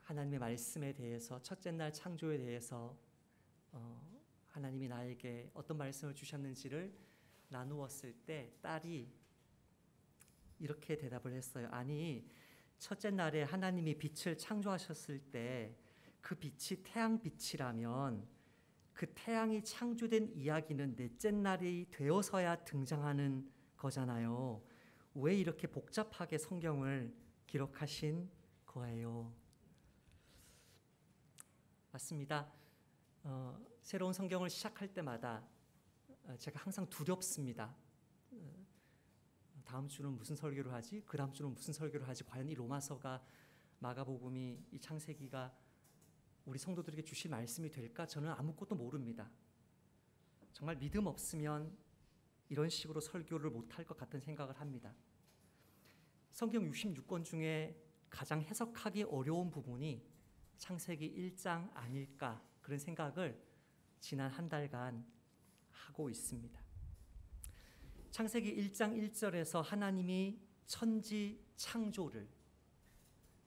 하나님의 말씀에 대해서, 첫째 날 창조에 대해서 하나님이 나에게 어떤 말씀을 주셨는지를 나누었을 때 딸이 이렇게 대답을 했어요. 아니, 첫째 날에 하나님이 빛을 창조하셨을 때 그 빛이 태양빛이라면 그 태양이 창조된 이야기는 넷째 날이 되어서야 등장하는 거잖아요. 왜 이렇게 복잡하게 성경을 기록하신 거예요? 맞습니다. 새로운 성경을 시작할 때마다 제가 항상 두렵습니다. 다음 주는 무슨 설교를 하지? 그 다음 주는 무슨 설교를 하지? 과연 이 로마서가, 마가복음이, 이 창세기가 우리 성도들에게 주실 말씀이 될까? 저는 아무것도 모릅니다. 정말 믿음 없으면 이런 식으로 설교를 못할 것 같은 생각을 합니다. 성경 66권 중에 가장 해석하기 어려운 부분이 창세기 1장 아닐까, 그런 생각을 지난 한 달간 하고 있습니다. 창세기 1장 1절에서 하나님이 천지 창조를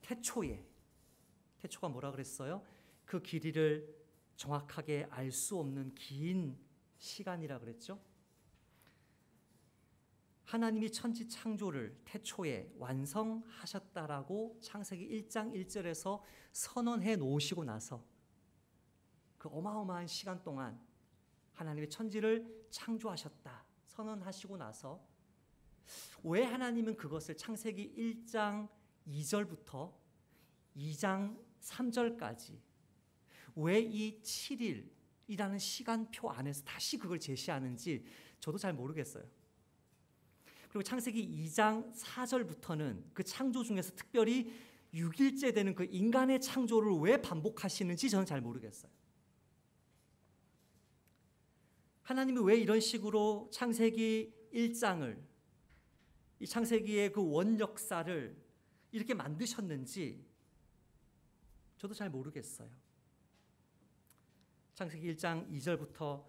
태초가 뭐라 그랬어요? 그 길이를 정확하게 알 수 없는 긴 시간이라 그랬죠. 하나님이 천지 창조를 태초에 완성하셨다라고 창세기 1장 1절에서 선언해 놓으시고 나서 그 어마어마한 시간 동안 하나님의 천지를 창조하셨다 선언하시고 나서 왜 하나님은 그것을 창세기 1장 2절부터 2장 3절까지 왜 이 7일이라는 시간표 안에서 다시 그걸 제시하는지 저도 잘 모르겠어요. 그리고 창세기 2장 4절부터는 그 창조 중에서 특별히 6일째 되는 그 인간의 창조를 왜 반복하시는지 저는 잘 모르겠어요. 하나님이 왜 이런 식으로 창세기 1장을, 이 창세기의 그 원역사를 이렇게 만드셨는지 저도 잘 모르겠어요. 창세기 1장 2절부터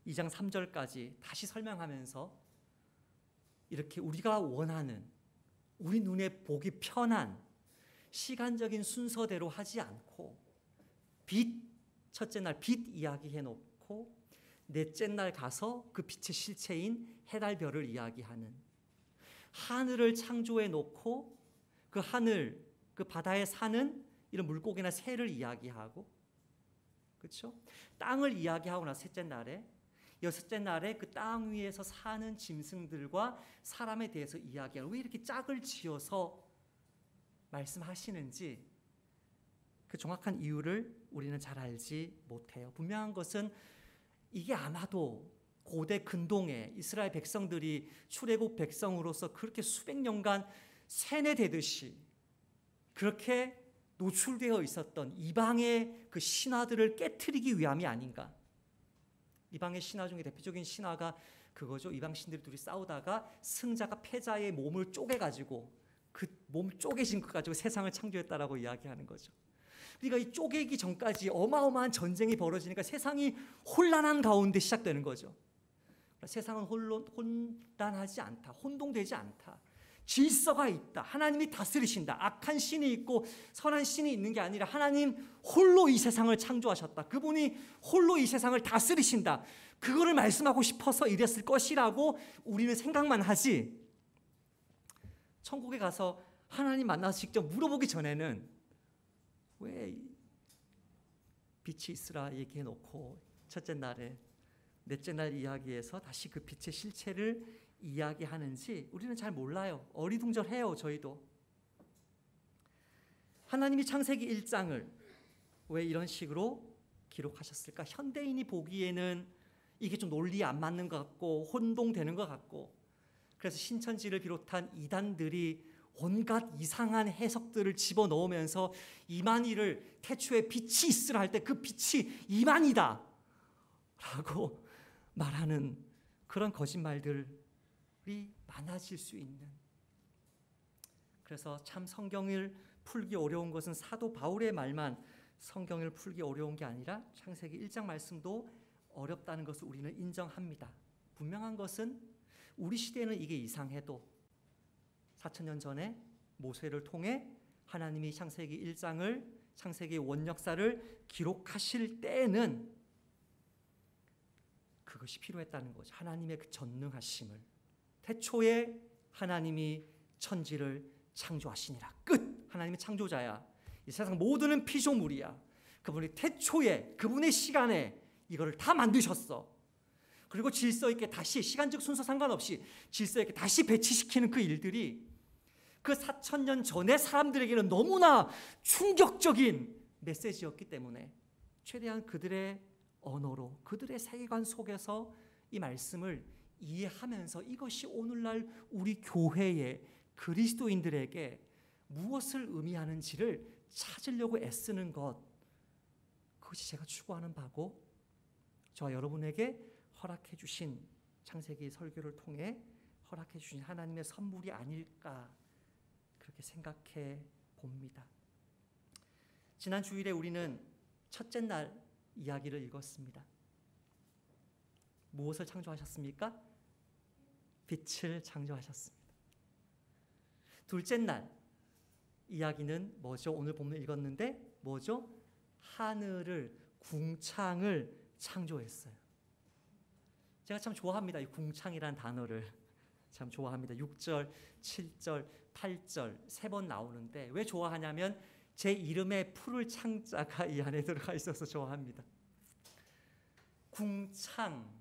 2장 3절까지 다시 설명하면서 이렇게 우리가 원하는, 우리 눈에 보기 편한 시간적인 순서대로 하지 않고 첫째 날 빛 이야기해 놓고 넷째 날 가서 그 빛의 실체인 해달 별을 이야기하는, 하늘을 창조해 놓고 그 하늘, 그 바다에 사는 이런 물고기나 새를 이야기하고, 그렇죠? 땅을 이야기하고 나서 셋째 날에, 여섯째 날에 그 땅 위에서 사는 짐승들과 사람에 대해서 이야기하는, 왜 이렇게 짝을 지어서 말씀하시는지 그 정확한 이유를 우리는 잘 알지 못해요. 분명한 것은 이게 아마도 고대 근동에 이스라엘 백성들이 출애굽 백성으로서 그렇게 수백 년간 세뇌되듯이 그렇게 노출되어 있었던 이방의 그 신화들을 깨트리기 위함이 아닌가. 이방의 신화 중에 대표적인 신화가 그거죠. 이방 신들이 둘이 싸우다가 승자가 패자의 몸을 쪼개가지고 그 몸 쪼개진 것 가지고 세상을 창조했다라고 이야기하는 거죠. 그러니까 이 쪼개기 전까지 어마어마한 전쟁이 벌어지니까 세상이 혼란한 가운데 시작되는 거죠. 세상은 혼란하지 않다. 혼동되지 않다. 질서가 있다. 하나님이 다스리신다. 악한 신이 있고 선한 신이 있는 게 아니라 하나님 홀로 이 세상을 창조하셨다. 그분이 홀로 이 세상을 다스리신다. 그거를 말씀하고 싶어서 이랬을 것이라고 우리는 생각만 하지, 천국에 가서 하나님 만나서 직접 물어보기 전에는 왜 빛이 있으라 얘기해 놓고 첫째 날에 넷째 날 이야기에서 다시 그 빛의 실체를 이야기하는지 우리는 잘 몰라요. 어리둥절해요. 저희도. 하나님이 창세기 1장을 왜 이런 식으로 기록하셨을까? 현대인이 보기에는 이게 좀 논리에 안 맞는 것 같고 혼동되는 것 같고, 그래서 신천지를 비롯한 이단들이 온갖 이상한 해석들을 집어넣으면서 이만희를 태초에 빛이 있으라 할 때 그 빛이 이만희다 라고 말하는 그런 거짓말들이 많아질 수 있는, 그래서 참 성경을 풀기 어려운 것은 사도 바울의 말만 성경을 풀기 어려운 게 아니라 창세기 1장 말씀도 어렵다는 것을 우리는 인정합니다. 분명한 것은 우리 시대에는 이게 이상해도 4,000년 전에 모세를 통해 하나님이 창세기 1장을 창세기 원역사를 기록하실 때에는 그것이 필요했다는 거죠. 하나님의 그 전능하심을. 태초에 하나님이 천지를 창조하시니라. 끝. 하나님의 창조자야. 이 세상 모두는 피조물이야. 그분이 태초에 그분의 시간에 이거를 다 만드셨어. 그리고 질서 있게 다시 시간적 순서 상관없이 질서 있게 다시 배치시키는 그 일들이 그 4,000년 전의 사람들에게는 너무나 충격적인 메시지였기 때문에 최대한 그들의 언어로 그들의 세계관 속에서 이 말씀을 이해하면서 이것이 오늘날 우리 교회의 그리스도인들에게 무엇을 의미하는지를 찾으려고 애쓰는 것, 그것이 제가 추구하는 바고 저와 여러분에게 허락해 주신 창세기 설교를 통해 허락해 주신 하나님의 선물이 아닐까 그렇게 생각해 봅니다. 지난 주일에 우리는 첫째 날 이야기를 읽었습니다. 무엇을 창조하셨습니까? 빛을 창조하셨습니다. 둘째 날 이야기는 뭐죠? 오늘 본문 읽었는데 뭐죠? 하늘을, 궁창을 창조했어요. 제가 참 좋아합니다. 이 궁창이라는 단어를 참 좋아합니다. 6절, 7절, 8절 세 번 나오는데 왜 좋아하냐면 제 이름에 푸를 창자가 이 안에 들어가 있어서 좋아합니다. 궁창,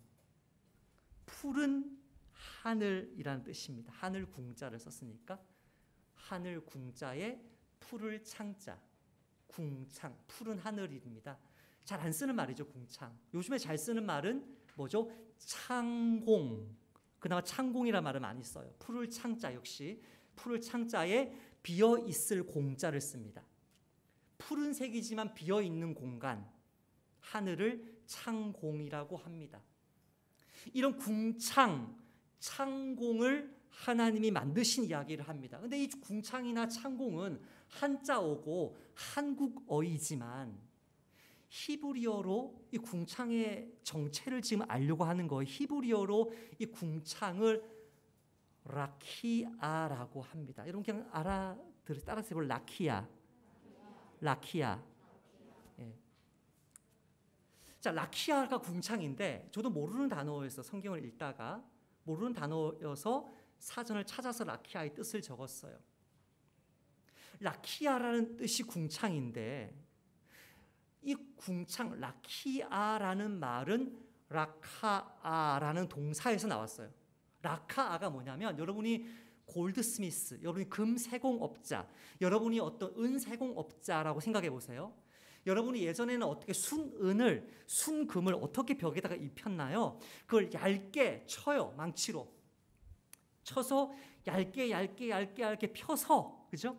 푸른 하늘이라는 뜻입니다. 하늘 궁자를 썼으니까 하늘 궁자에 푸를 창자, 궁창, 푸른 하늘입니다. 잘 안 쓰는 말이죠, 궁창. 요즘에 잘 쓰는 말은 뭐죠? 창공. 그나마 창공이라는 말을 많이 써요. 푸를 창자 역시 푸를 창자에 비어 있을 공자를 씁니다. 푸른색이지만 비어 있는 공간, 하늘을 창공이라고 합니다. 이런 궁창, 창공을 하나님이 만드신 이야기를 합니다. 근데 이 궁창이나 창공은 한자어고 한국어이지만 히브리어로 이 궁창의 정체를 지금 알려고 하는 거예요. 히브리어로 이 궁창을 라키아라고 합니다. 여러분 그냥 따라서 해볼 라키아. 예. 자, 라키아가 궁창인데 저도 모르는 단어여서 성경을 읽다가 모르는 단어여서 사전을 찾아서 라키아의 뜻을 적었어요. 라키아라는 뜻이 궁창인데 이 궁창 라키아라는 말은 라카아라는 동사에서 나왔어요. 라카아가 뭐냐면 여러분이 골드스미스, 여러분이 금세공업자, 여러분이 어떤 은세공업자라고 생각해 보세요. 여러분이 예전에는 어떻게 순금을 어떻게 벽에다가 입혔나요? 그걸 얇게 쳐요. 망치로 쳐서 얇게 펴서, 그죠?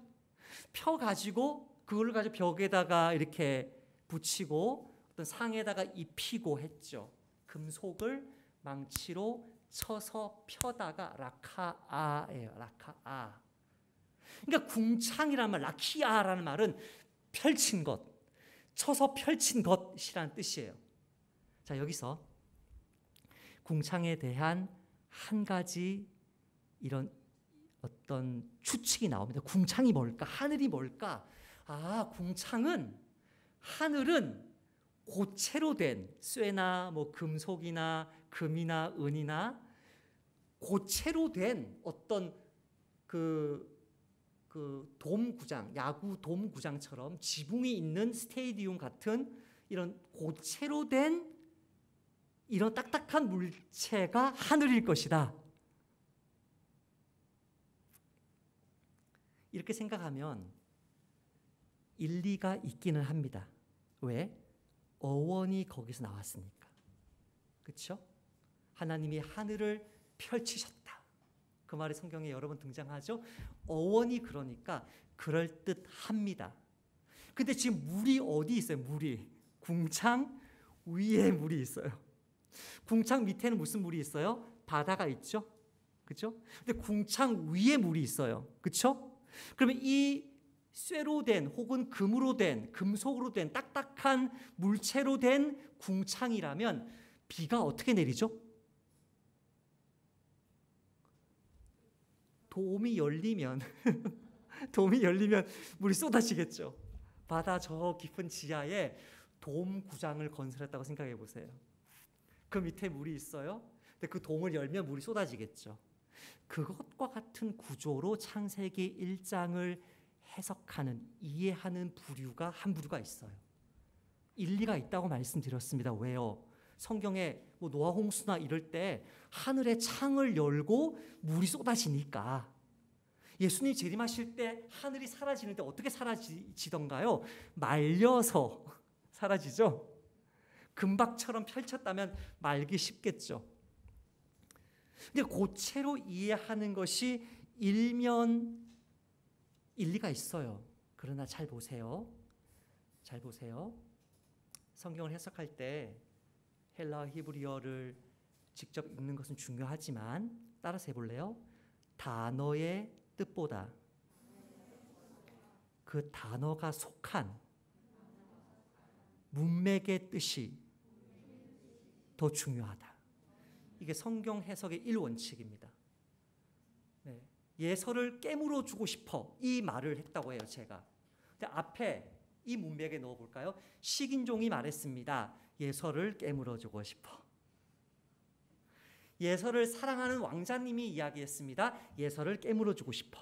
펴가지고 그걸 가지고 벽에다가 이렇게 붙이고 어떤 상에다가 입히고 했죠. 금속을 망치로 쳐서 펴다가 라카아예요. 라카아. 그러니까 궁창이라는 말, 라키아라는 말은 펼친 것, 쳐서 펼친 것이라는 뜻이에요. 자, 여기서 궁창에 대한 한 가지 이런 어떤 추측이 나옵니다. 궁창이 뭘까? 하늘이 뭘까? 아, 하늘은 고체로 된 쇠나 뭐 금속이나 금이나 은이나 고체로 된 어떤 그 돔구장, 야구 돔구장처럼 지붕이 있는 스테디움 같은 이런 고체로 된 이런 딱딱한 물체가 하늘일 것이다. 이렇게 생각하면 일리가 있기는 합니다. 왜? 어원이 거기서 나왔으니까. 그렇죠? 하나님이 하늘을 펼치셨다. 그 말이 성경에 여러 번 등장하죠. 어원이 그러니까 그럴듯합니다. 근데 지금 물이 어디 있어요? 물이. 궁창 위에 물이 있어요. 궁창 밑에는 무슨 물이 있어요? 바다가 있죠. 그렇죠? 근데 궁창 위에 물이 있어요. 그렇죠? 그러면 이 쇠로 된 혹은 금으로 된 금속으로 된 딱딱한 물체로 된 궁창이라면 비가 어떻게 내리죠? 돔이 열리면 물이 쏟아지겠죠. 바다 저 깊은 지하에 돔 구장을 건설했다고 생각해 보세요. 그 밑에 물이 있어요. 근데 그 돔을 열면 물이 쏟아지겠죠. 그것과 같은 구조로 창세기 1장을 해석하는, 이해하는 부류가 한 부류가 있어요. 일리가 있다고 말씀드렸습니다. 왜요? 성경에 뭐 노아 홍수나 이럴 때 하늘의 창을 열고 물이 쏟아지니까. 예수님 재림하실 때 하늘이 사라지는데 어떻게 사라지던가요? 말려서 사라지죠. 금박처럼 펼쳤다면 말기 쉽겠죠. 근데 고체로 이해하는 것이 일면 일리가 있어요. 그러나 잘 보세요. 잘 보세요. 성경을 해석할 때 헬라어 히브리어를 직접 읽는 것은 중요하지만 따라서 해볼래요? 단어의 뜻보다 그 단어가 속한 문맥의 뜻이 더 중요하다. 이게 성경 해석의 1원칙입니다. 네. 예서를 깨물어 주고 싶어 이 말을 했다고 해요. 제가. 근데 앞에 이 문맥에 넣어볼까요? 식인종이 말했습니다. 예서를 깨물어 주고 싶어. 예서를 사랑하는 왕자님이 이야기했습니다. 예서를 깨물어 주고 싶어.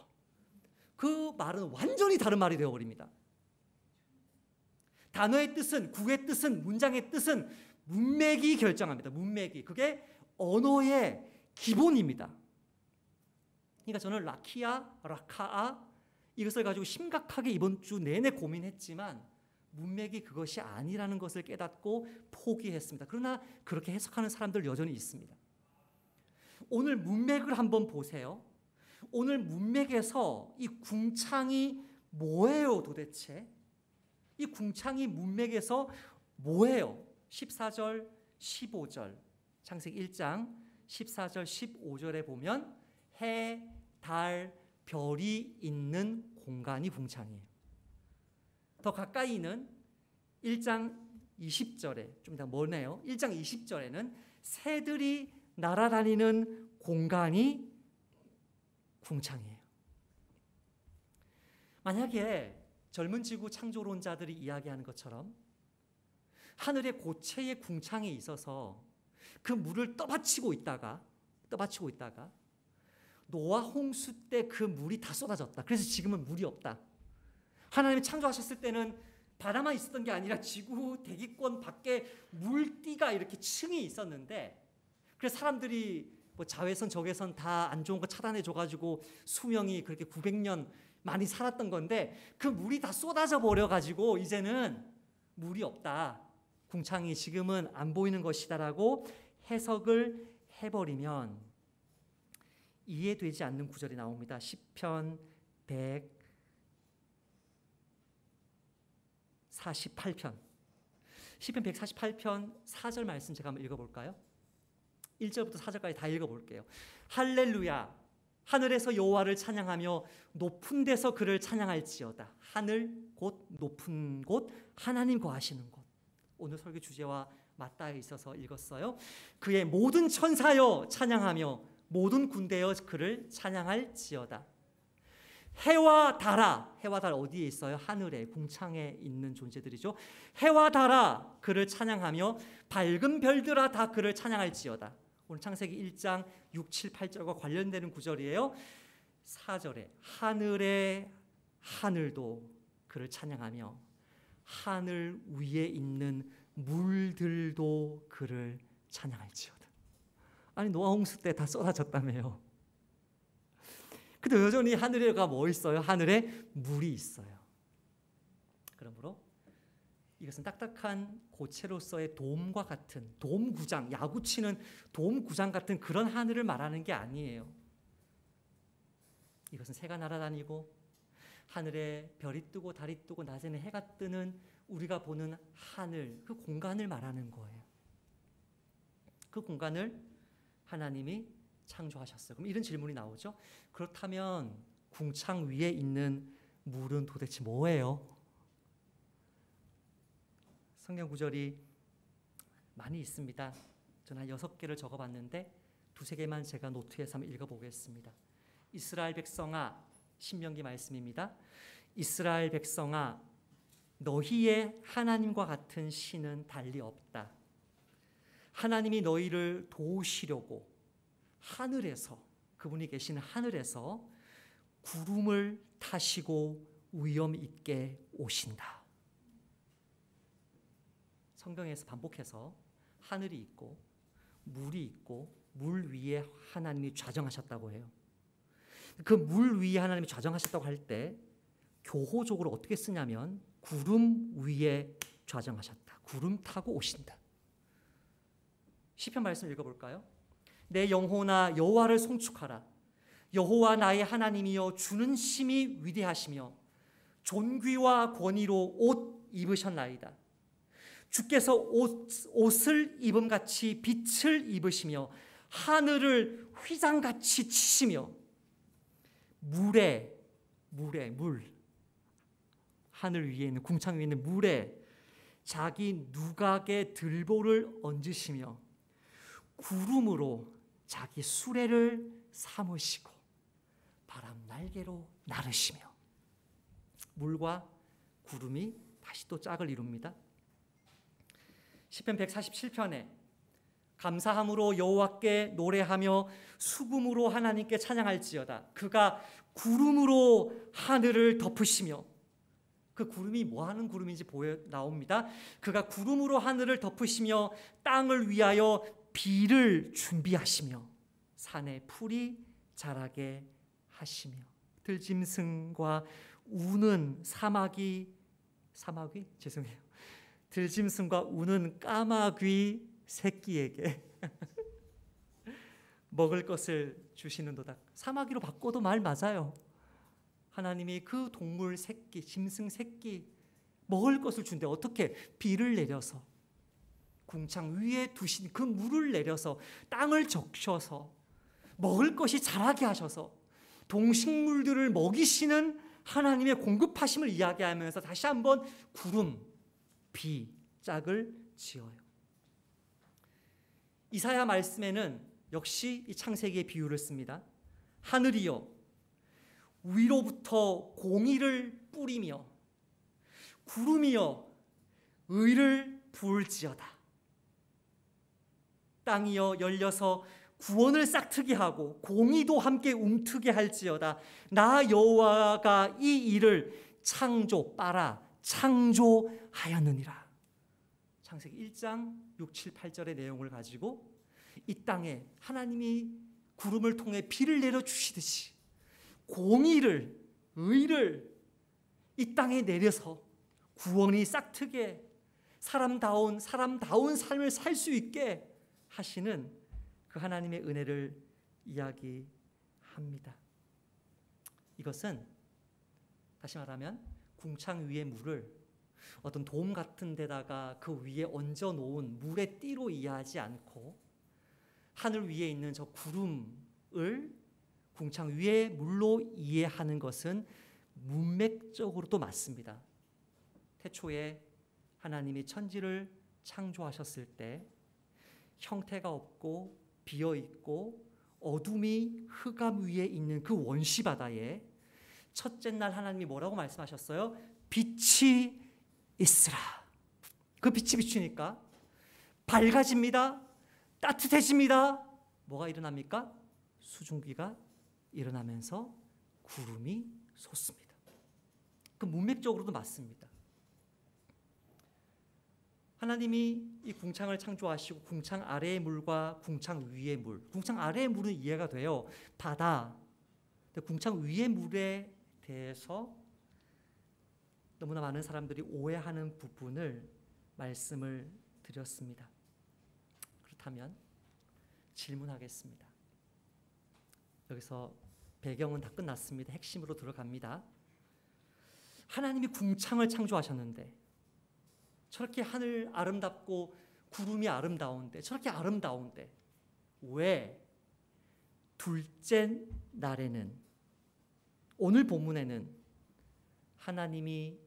그 말은 완전히 다른 말이 되어버립니다. 단어의 뜻은, 구의 뜻은, 문장의 뜻은 문맥이 결정합니다. 문맥이. 그게 언어의 기본입니다. 그러니까 저는 라키아, 라카아 이것을 가지고 심각하게 이번 주 내내 고민했지만 문맥이 그것이 아니라는 것을 깨닫고 포기했습니다. 그러나 그렇게 해석하는 사람들 여전히 있습니다. 오늘 문맥을 한번 보세요. 오늘 문맥에서 이 궁창이 뭐예요 도대체? 이 궁창이 문맥에서 뭐예요? 14절, 15절 창세기 1장 14절, 15절에 보면 해, 달, 별이 있는 공간이 궁창이에요. 더 가까이는 1장 20절에 좀 더 멀네요. 1장 20절에는 새들이 날아다니는 공간이 궁창이에요. 만약에 젊은 지구 창조론자들이 이야기하는 것처럼 하늘의 고체의 궁창에 있어서 그 물을 떠받치고 있다가 노아 홍수 때 그 물이 다 쏟아졌다. 그래서 지금은 물이 없다. 하나님이 창조하셨을 때는 바다만 있었던 게 아니라 지구 대기권 밖에 물띠가 이렇게 층이 있었는데 그래서 사람들이 뭐 자외선 적외선 다 안 좋은 거 차단해 줘가지고 수명이 그렇게 900년 많이 살았던 건데 그 물이 다 쏟아져 버려가지고 이제는 물이 없다. 궁창이 지금은 안 보이는 것이다라고 해석을 해버리면 이해되지 않는 구절이 나옵니다. 시편 148편. 시편 148편 4절 말씀 제가 한번 읽어볼까요? 1절부터 4절까지 다 읽어볼게요. 할렐루야 하늘에서 여호와를 찬양하며 높은 데서 그를 찬양할지어다. 하늘 곧 높은 곳 하나님 거하시는 곳. 오늘 설교 주제와 맞닿아 있어서 읽었어요. 그의 모든 천사여 찬양하며 모든 군대여 그를 찬양할지어다. 해와 달아, 해와 달 어디에 있어요? 하늘에 궁창에 있는 존재들이죠. 해와 달아 그를 찬양하며 밝은 별들아 다 그를 찬양할지어다. 오늘 창세기 1장 6, 7, 8절과 관련되는 구절이에요. 4절에 하늘의 하늘도 그를 찬양하며 하늘 위에 있는 물들도 그를 찬양할지어다. 아니 노아 홍수 때 다 쏟아졌다며요. 근데 여전히 하늘에가 뭐 있어요? 하늘에 물이 있어요. 그러므로 이것은 딱딱한 고체로서의 돔과 같은 돔구장, 야구 치는 돔구장 같은 그런 하늘을 말하는 게 아니에요. 이것은 새가 날아다니고 하늘에 별이 뜨고 달이 뜨고 낮에는 해가 뜨는 우리가 보는 하늘, 그 공간을 말하는 거예요. 그 공간을 하나님이 창조하셨어요. 그럼 이런 질문이 나오죠. 그렇다면 궁창 위에 있는 물은 도대체 뭐예요? 성경 구절이 많이 있습니다. 저는 한 6개를 적어봤는데 2-3개만 제가 노트에서 한번 읽어보겠습니다. 이스라엘 백성아, 신명기 말씀입니다. 이스라엘 백성아, 너희의 하나님과 같은 신은 달리 없다. 하나님이 너희를 도우시려고 하늘에서, 그분이 계시는 하늘에서 구름을 타시고 위엄 있게 오신다. 성경에서 반복해서 하늘이 있고 물이 있고 물 위에 하나님이 좌정하셨다고 해요. 그 물 위에 하나님이 좌정하셨다고 할 때 교호적으로 어떻게 쓰냐면 구름 위에 좌정하셨다. 구름 타고 오신다. 시편 말씀 읽어볼까요? 내 영혼아 여호와를 송축하라. 여호와 나의 하나님이여 주는 심히 위대하시며 존귀와 권위로 옷 입으셨나이다. 주께서 옷을 입음같이 빛을 입으시며 하늘을 휘장같이 치시며 물 하늘 위에 있는 궁창 위에 있는 물에 자기 누각의 들보를 얹으시며 구름으로 자기 수레를 삼으시고 바람 날개로 나르시며. 물과 구름이 다시 또 짝을 이룹니다. 시편 147편에 감사함으로 여호와께 노래하며 수금으로 하나님께 찬양할지어다. 그가 구름으로 하늘을 덮으시며, 그 구름이 뭐 하는 구름인지 나옵니다. 그가 구름으로 하늘을 덮으시며 땅을 위하여 비를 준비하시며 산에 풀이 자라게 하시며 들짐승과 우는 들짐승과 우는 까마귀 새끼에게 먹을 것을 주시는도다. 사마귀로 바꿔도 말 맞아요. 하나님이 그 동물 새끼, 짐승 새끼 먹을 것을 준대. 어떻게? 비를 내려서 궁창 위에 두신 그 물을 내려서 땅을 적셔서 먹을 것이 자라게 하셔서 동식물들을 먹이시는 하나님의 공급하심을 이야기하면서 다시 한번 구름, 비, 짝을 지어요. 이사야 말씀에는 역시 이 창세기의 비유를 씁니다. 하늘이여 위로부터 공의를 뿌리며 구름이여 의를 부을지어다. 땅이여 열려서 구원을 싹트게 하고 공의도 함께 움트게 할지어다. 나 여호와가 이 일을 창조하였느니라. 창세기 1장 6, 7, 8절의 내용을 가지고 이 땅에 하나님이 구름을 통해 비를 내려주시듯이 공의를, 의를 이 땅에 내려서 구원이 싹트게 사람다운 삶을 살 수 있게 하시는 그 하나님의 은혜를 이야기합니다. 이것은 다시 말하면 궁창 위의 물을 어떤 돔 같은 데다가 그 위에 얹어 놓은 물의 띠로 이해하지 않고 하늘 위에 있는 저 구름을 궁창 위의 물로 이해하는 것은 문맥적으로도 맞습니다. 태초에 하나님이 천지를 창조하셨을 때 형태가 없고 비어있고 어둠이 흑암 위에 있는 그 원시바다에 첫째 날 하나님이 뭐라고 말씀하셨어요? 빛이 있으라. 그 빛이 비추니까 밝아집니다. 따뜻해집니다. 뭐가 일어납니까? 수증기가 일어나면서 구름이 솟습니다. 그 문맥적으로도 맞습니다. 하나님이 이 궁창을 창조하시고 궁창 아래의 물과 궁창 위의 물, 궁창 아래의 물은 이해가 돼요. 바다. 근데 궁창 위의 물에 대해서 너무나 많은 사람들이 오해하는 부분을 말씀을 드렸습니다. 그렇다면 질문하겠습니다. 여기서 배경은 다 끝났습니다. 핵심으로 들어갑니다. 하나님이 궁창을 창조하셨는데 저렇게 하늘 아름답고 구름이 아름다운데 저렇게 아름다운데 왜 둘째 날에는 오늘 본문에는 하나님이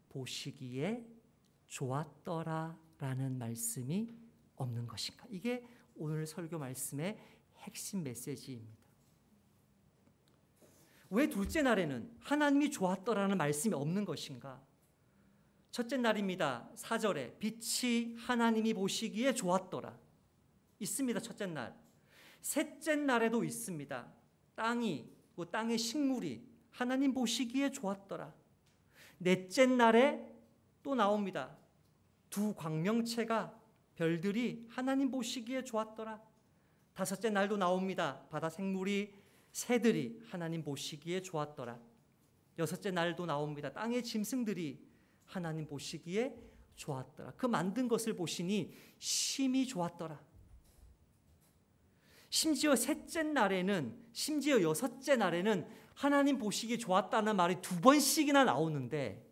보시기에 좋았더라라는 말씀이 없는 것인가? 이게 오늘 설교 말씀의 핵심 메시지입니다. 왜 둘째 날에는 하나님이 좋았더라는 말씀이 없는 것인가? 첫째 날입니다. 4절에 빛이 하나님이 보시기에 좋았더라. 있습니다. 첫째 날. 셋째 날에도 있습니다. 땅의 식물이 하나님 보시기에 좋았더라. 넷째 날에 또 나옵니다. 두 광명체가 별들이 하나님 보시기에 좋았더라. 다섯째 날도 나옵니다. 바다 생물이 새들이 하나님 보시기에 좋았더라. 여섯째 날도 나옵니다. 땅의 짐승들이 하나님 보시기에 좋았더라. 그 만든 것을 보시니 심히 좋았더라. 심지어 여섯째 날에는 하나님 보시기에 좋았다는 말이 두 번씩이나 나오는데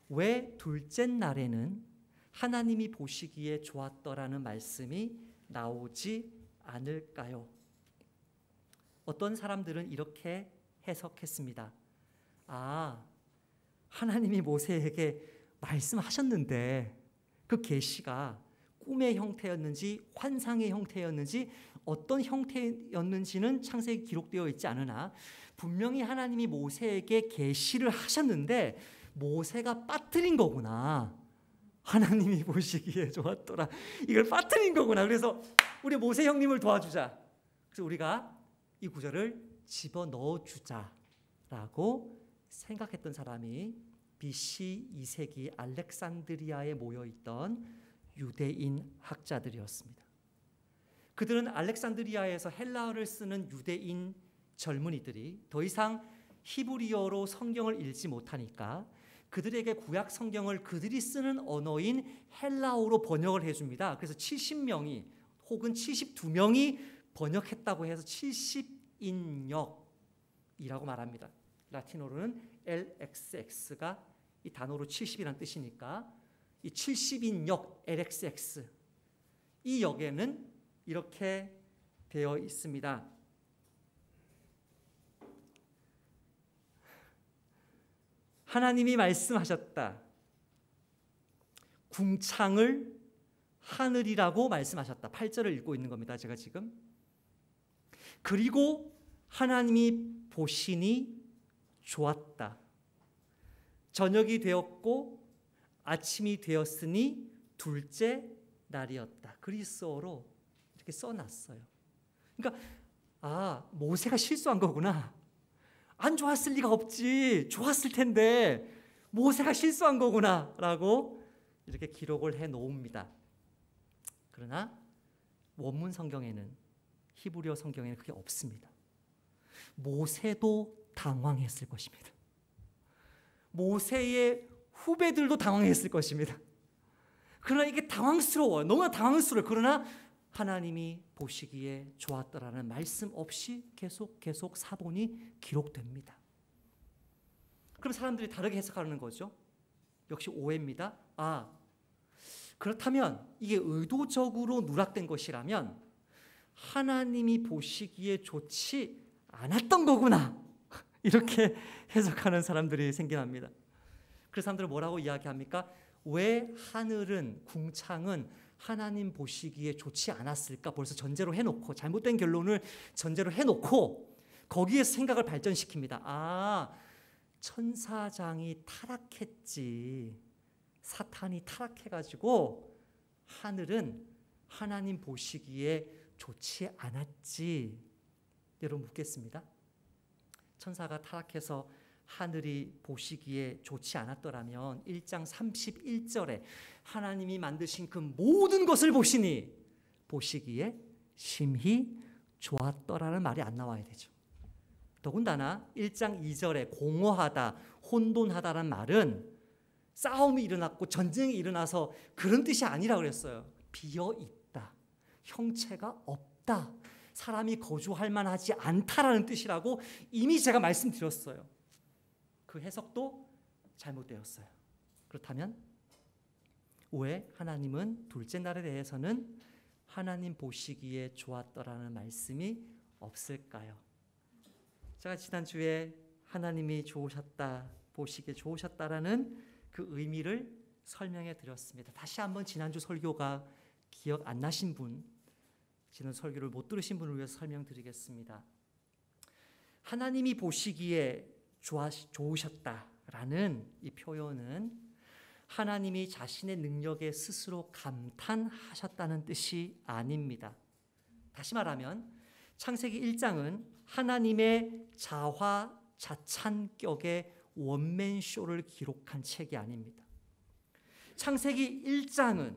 왜 둘째 날에는 하나님이 보시기에 좋았더라는 말씀이 나오지 않을까요? 어떤 사람들은 이렇게 해석했습니다. 하나님이 모세에게 말씀하셨는데 그 계시가 꿈의 형태였는지 환상의 형태였는지 어떤 형태였는지는 창세기 기록되어 있지 않으나 분명히 하나님이 모세에게 계시를 하셨는데 모세가 빠뜨린 거구나. 하나님이 보시기에 좋았더라. 이걸 빠뜨린 거구나. 그래서 우리 모세 형님을 도와주자. 그래서 우리가 이 구절을 집어넣어 주자라고 생각했던 사람이 BC 2세기 알렉산드리아에 모여있던 유대인 학자들이었습니다. 그들은 알렉산드리아에서 헬라어를 쓰는 유대인 젊은이들이 더 이상 히브리어로 성경을 읽지 못하니까 그들에게 구약 성경을 그들이 쓰는 언어인 헬라어로 번역을 해줍니다. 그래서 70명이 혹은 72명이 번역했다고 해서 70인역이라고 말합니다. 라틴어로는 LXX가 이 단어로 70이라는 뜻이니까 이 70인역 LXX 이 역에는 이렇게 되어 있습니다. 하나님이 말씀하셨다. 궁창을 하늘이라고 말씀하셨다. 8절을 읽고 있는 겁니다. 제가 지금. 그리고 하나님이 보시니 좋았다. 저녁이 되었고 아침이 되었으니 둘째 날이었다. 그리스어로 이렇게 써놨어요. 그러니까 모세가 실수한 거구나. 안 좋았을 리가 없지. 좋았을 텐데 모세가 실수한 거구나 라고 이렇게 기록을 해놓습니다. 그러나 원문 성경에는 히브리어 성경에는 그게 없습니다. 모세도 당황했을 것입니다. 모세의 후배들도 당황했을 것입니다. 그러나 이게 당황스러워요. 너무나 당황스러워요. 그러나 하나님이 보시기에 좋았더라는 말씀 없이 계속 사본이 기록됩니다. 그럼 사람들이 다르게 해석하는 거죠. 역시 오해입니다. 그렇다면 이게 의도적으로 누락된 것이라면 하나님이 보시기에 좋지 않았던 거구나. 이렇게 해석하는 사람들이 생겨납니다. 그래서 사람들은 뭐라고 이야기합니까? 왜 하늘은, 궁창은 하나님 보시기에 좋지 않았을까? 벌써 전제로 해놓고 잘못된 결론을 전제로 해놓고 거기에서 생각을 발전시킵니다. 천사장이 타락했지. 사탄이 타락해가지고 하늘은 하나님 보시기에 좋지 않았지. 여러분 묻겠습니다. 천사가 타락해서 하늘이 보시기에 좋지 않았더라면 1장 31절에 하나님이 만드신 그 모든 것을 보시기에 심히 좋았더라는 말이 안 나와야 되죠. 더군다나 1장 2절에 공허하다, 혼돈하다라는 말은 싸움이 일어났고 전쟁이 일어나서 그런 뜻이 아니라 그랬어요. 비어있다, 형체가 없다, 사람이 거주할 만하지 않다라는 뜻이라고 이미 제가 말씀드렸어요. 그 해석도 잘못되었어요. 그렇다면 왜 하나님은 둘째 날에 대해서는 하나님 보시기에 좋았더라는 말씀이 없을까요? 제가 지난주에 하나님이 좋으셨다, 보시기에 좋으셨다라는 그 의미를 설명해 드렸습니다. 다시 한번 지난주 설교가 기억 안 나신 분, 지난 설교를 못 들으신 분을 위해서 설명드리겠습니다. 하나님이 보시기에 좋으셨다라는 이 표현은 하나님이 자신의 능력에 스스로 감탄하셨다는 뜻이 아닙니다. 다시 말하면 창세기 1장은 하나님의 자화자찬격의 원맨쇼를 기록한 책이 아닙니다. 창세기 1장은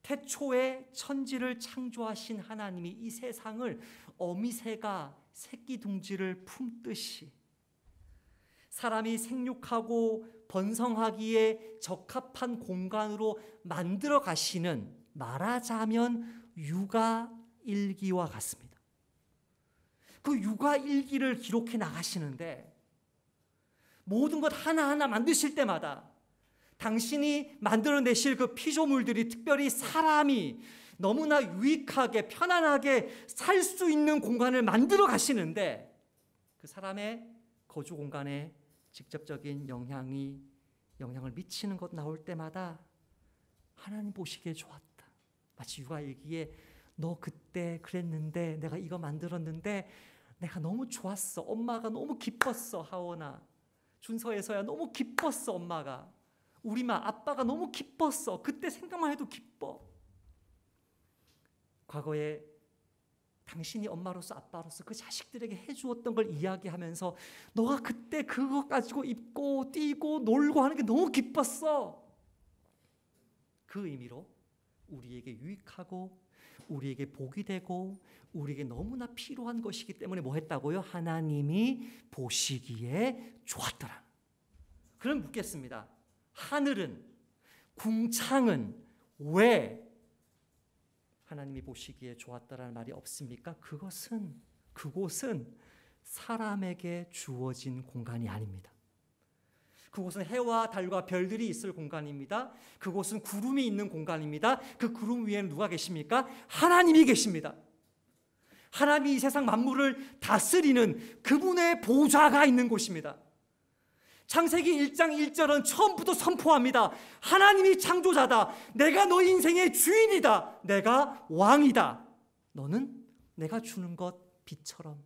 태초에 천지를 창조하신 하나님이 이 세상을 어미새가 새끼 둥지를 품듯이 사람이 생육하고 번성하기에 적합한 공간으로 만들어 가시는, 말하자면 육아일기와 같습니다. 그 육아일기를 기록해 나가시는데 모든 것 하나하나 만드실 때마다 당신이 만들어내실 그 피조물들이, 특별히 사람이 너무나 유익하게 편안하게 살 수 있는 공간을 만들어 가시는데 그 사람의 거주 공간에 직접적인 영향을 미치는 것 나올 때마다 하나님 보시기에 좋았다. 마치 육아일기에 너 그때 그랬는데 내가 이거 만들었는데 내가 너무 좋았어. 엄마가 너무 기뻤어. 하원아, 준서에서야 너무 기뻤어. 엄마가, 우리마 아빠가 너무 기뻤어. 그때 생각만 해도 기뻐. 과거에 당신이 엄마로서 아빠로서 그 자식들에게 해주었던 걸 이야기하면서 너가 그때 그거 가지고 입고 뛰고 놀고 하는 게 너무 기뻤어. 그 의미로 우리에게 유익하고 우리에게 복이 되고 우리에게 너무나 필요한 것이기 때문에 뭐 했다고요? 하나님이 보시기에 좋았더라. 그럼 묻겠습니다. 하늘은, 궁창은 왜 하나님이 보시기에 좋았다라는 말이 없습니까? 그곳은 사람에게 주어진 공간이 아닙니다. 그곳은 해와 달과 별들이 있을 공간입니다. 그곳은 구름이 있는 공간입니다. 그 구름 위에는 누가 계십니까? 하나님이 계십니다. 하나님이 이 세상 만물을 다스리는 그분의 보좌가 있는 곳입니다. 창세기 1장 1절은 처음부터 선포합니다. 하나님이 창조자다. 내가 너 인생의 주인이다. 내가 왕이다. 너는 내가 주는 것 빛처럼,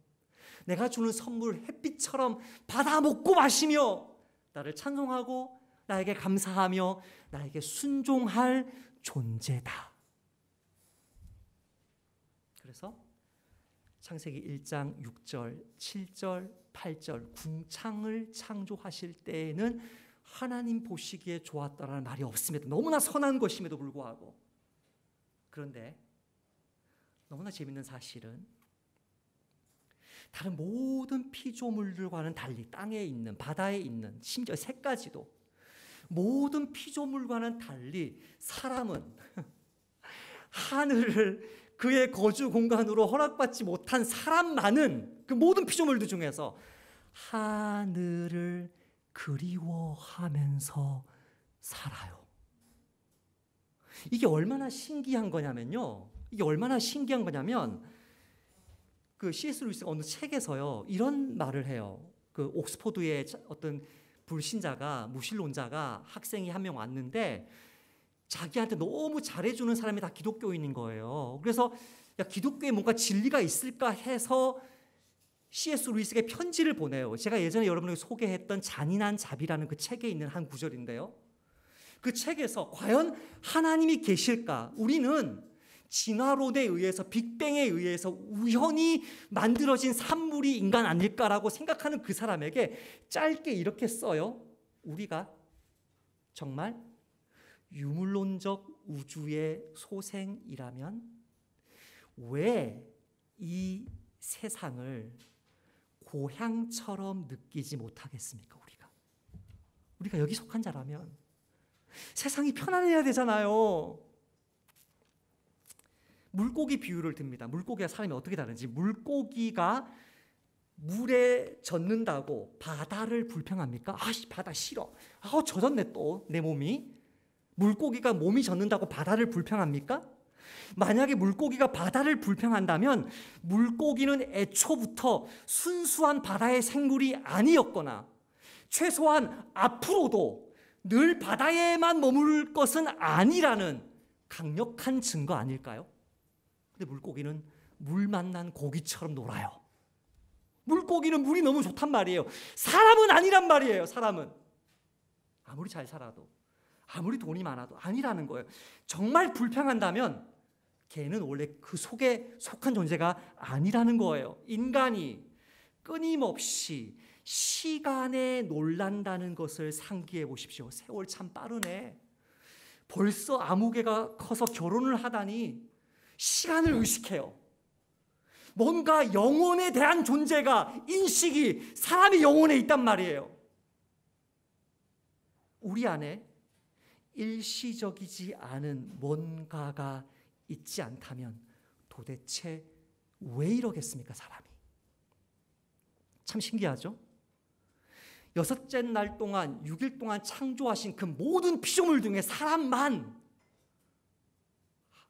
내가 주는 선물 햇빛처럼 받아 먹고 마시며 나를 찬송하고 나에게 감사하며 나에게 순종할 존재다. 그래서 창세기 1장 6절, 7절, 8절 궁창을 창조하실 때에는 하나님 보시기에 좋았다라는 말이 없습니다. 너무나 선한 것임에도 불구하고. 그런데 너무나 재밌는 사실은 다른 모든 피조물들과는 달리 땅에 있는, 바다에 있는, 심지어 새까지도 모든 피조물과는 달리 사람은 하늘을 그의 거주 공간으로 허락받지 못한 사람만은 그 모든 피조물들 중에서 하늘을 그리워하면서 살아요. 이게 얼마나 신기한 거냐면요. 그 C.S. 루이스가 어느 책에서요 이런 말을 해요. 그 옥스퍼드의 어떤 불신자가, 무신론자가 학생이 한 명 왔는데 자기한테 너무 잘해주는 사람이 다 기독교인인 거예요. 그래서 야, 기독교에 뭔가 진리가 있을까 해서 C.S. 루이스에게 편지를 보내요. 제가 예전에 여러분에게 소개했던 잔인한 자비라는 그 책에 있는 한 구절인데요. 그 책에서 과연 하나님이 계실까? 우리는 진화론에 의해서, 빅뱅에 의해서 우연히 만들어진 산물이 인간 아닐까라고 생각하는 그 사람에게 짧게 이렇게 써요. 우리가 정말 유물론적 우주의 소생이라면 왜 이 세상을 고향처럼 느끼지 못하겠습니까? 우리가 여기 속한 자라면 세상이 편안해야 되잖아요. 물고기 비유를 듭니다. 물고기와 사람이 어떻게 다른지. 물고기가 물에 젖는다고 바다를 불평합니까? 바다 싫어. 젖었네 또 내 몸이. 물고기가 몸이 젖는다고 바다를 불평합니까? 만약에 물고기가 바다를 불평한다면 물고기는 애초부터 순수한 바다의 생물이 아니었거나 최소한 앞으로도 늘 바다에만 머물 것은 아니라는 강력한 증거 아닐까요? 근데 물고기는 물 만난 고기처럼 놀아요. 물고기는 물이 너무 좋단 말이에요. 사람은 아니란 말이에요. 사람은 아무리 잘 살아도, 아무리 돈이 많아도 아니라는 거예요. 정말 불평한다면 걔는 원래 그 속에 속한 존재가 아니라는 거예요. 인간이 끊임없이 시간에 놀란다는 것을 상기해 보십시오. 세월 참 빠르네. 벌써 아무개가 커서 결혼을 하다니 시간을 의식해요. 뭔가 영혼에 대한 존재가, 인식이 사람의 영혼에 있단 말이에요. 우리 안에 일시적이지 않은 뭔가가 있지 않다면 도대체 왜 이러겠습니까, 사람이? 참 신기하죠? 6째 날 동안 6일 동안 창조하신 그 모든 피조물 중에 사람만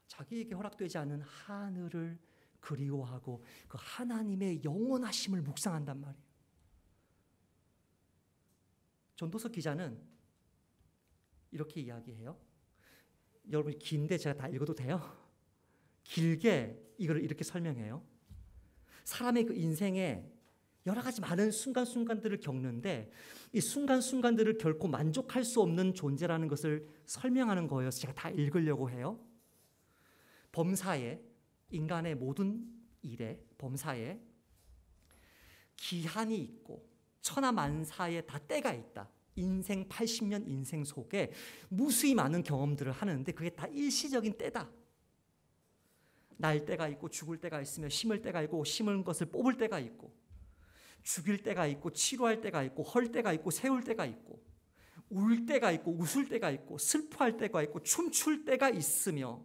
자기에게 허락되지 않은 하늘을 그리워하고 그 하나님의 영원하심을 묵상한단 말이에요. 전도서 기자는 이렇게 이야기해요. 여러분, 긴데 제가 다 읽어도 돼요? 길게 이걸 이렇게 설명해요. 사람의 그 인생에 여러 가지 많은 순간순간들을 겪는데 이 순간순간들을 결코 만족할 수 없는 존재라는 것을 설명하는 거여서 제가 다 읽으려고 해요. 범사에, 인간의 모든 일에, 범사에 기한이 있고 천하만사에 다 때가 있다. 인생 80년 인생 속에 무수히 많은 경험들을 하는데 그게 다 일시적인 때다. 날 때가 있고 죽을 때가 있으며 심을 때가 있고 심은 것을 뽑을 때가 있고 죽일 때가 있고 치료할 때가 있고 헐 때가 있고 세울 때가 있고 울 때가 있고 웃을 때가 있고 슬퍼할 때가 있고 춤출 때가 있으며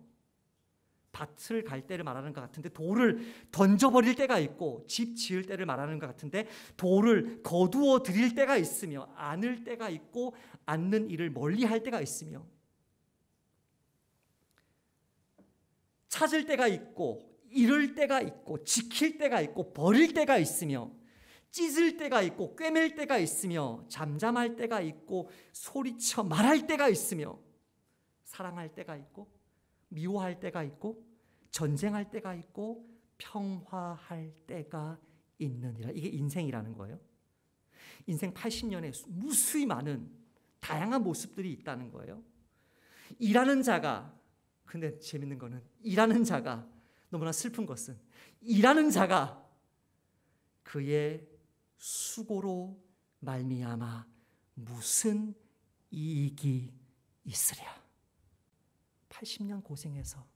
밭을 갈 때를 말하는 것 같은데 돌을 던져버릴 때가 있고 집 지을 때를 말하는 것 같은데 돌을 거두어 드릴 때가 있으며 안을 때가 있고 안는 일을 멀리 할 때가 있으며 찾을 때가 있고 잃을 때가 있고 지킬 때가 있고 버릴 때가 있으며 찢을 때가 있고 꿰맬 때가 있으며 잠잠할 때가 있고 소리쳐 말할 때가 있으며 사랑할 때가 있고 미워할 때가 있고 전쟁할 때가 있고 평화할 때가 있느니라. 이게 인생이라는 거예요. 인생 80년에 무수히 많은 다양한 모습들이 있다는 거예요. 일하는 자가, 근데 재밌는 거는 일하는 자가, 너무나 슬픈 것은 일하는 자가 그의 수고로 말미암아 무슨 이익이 있으랴. 80년 고생해서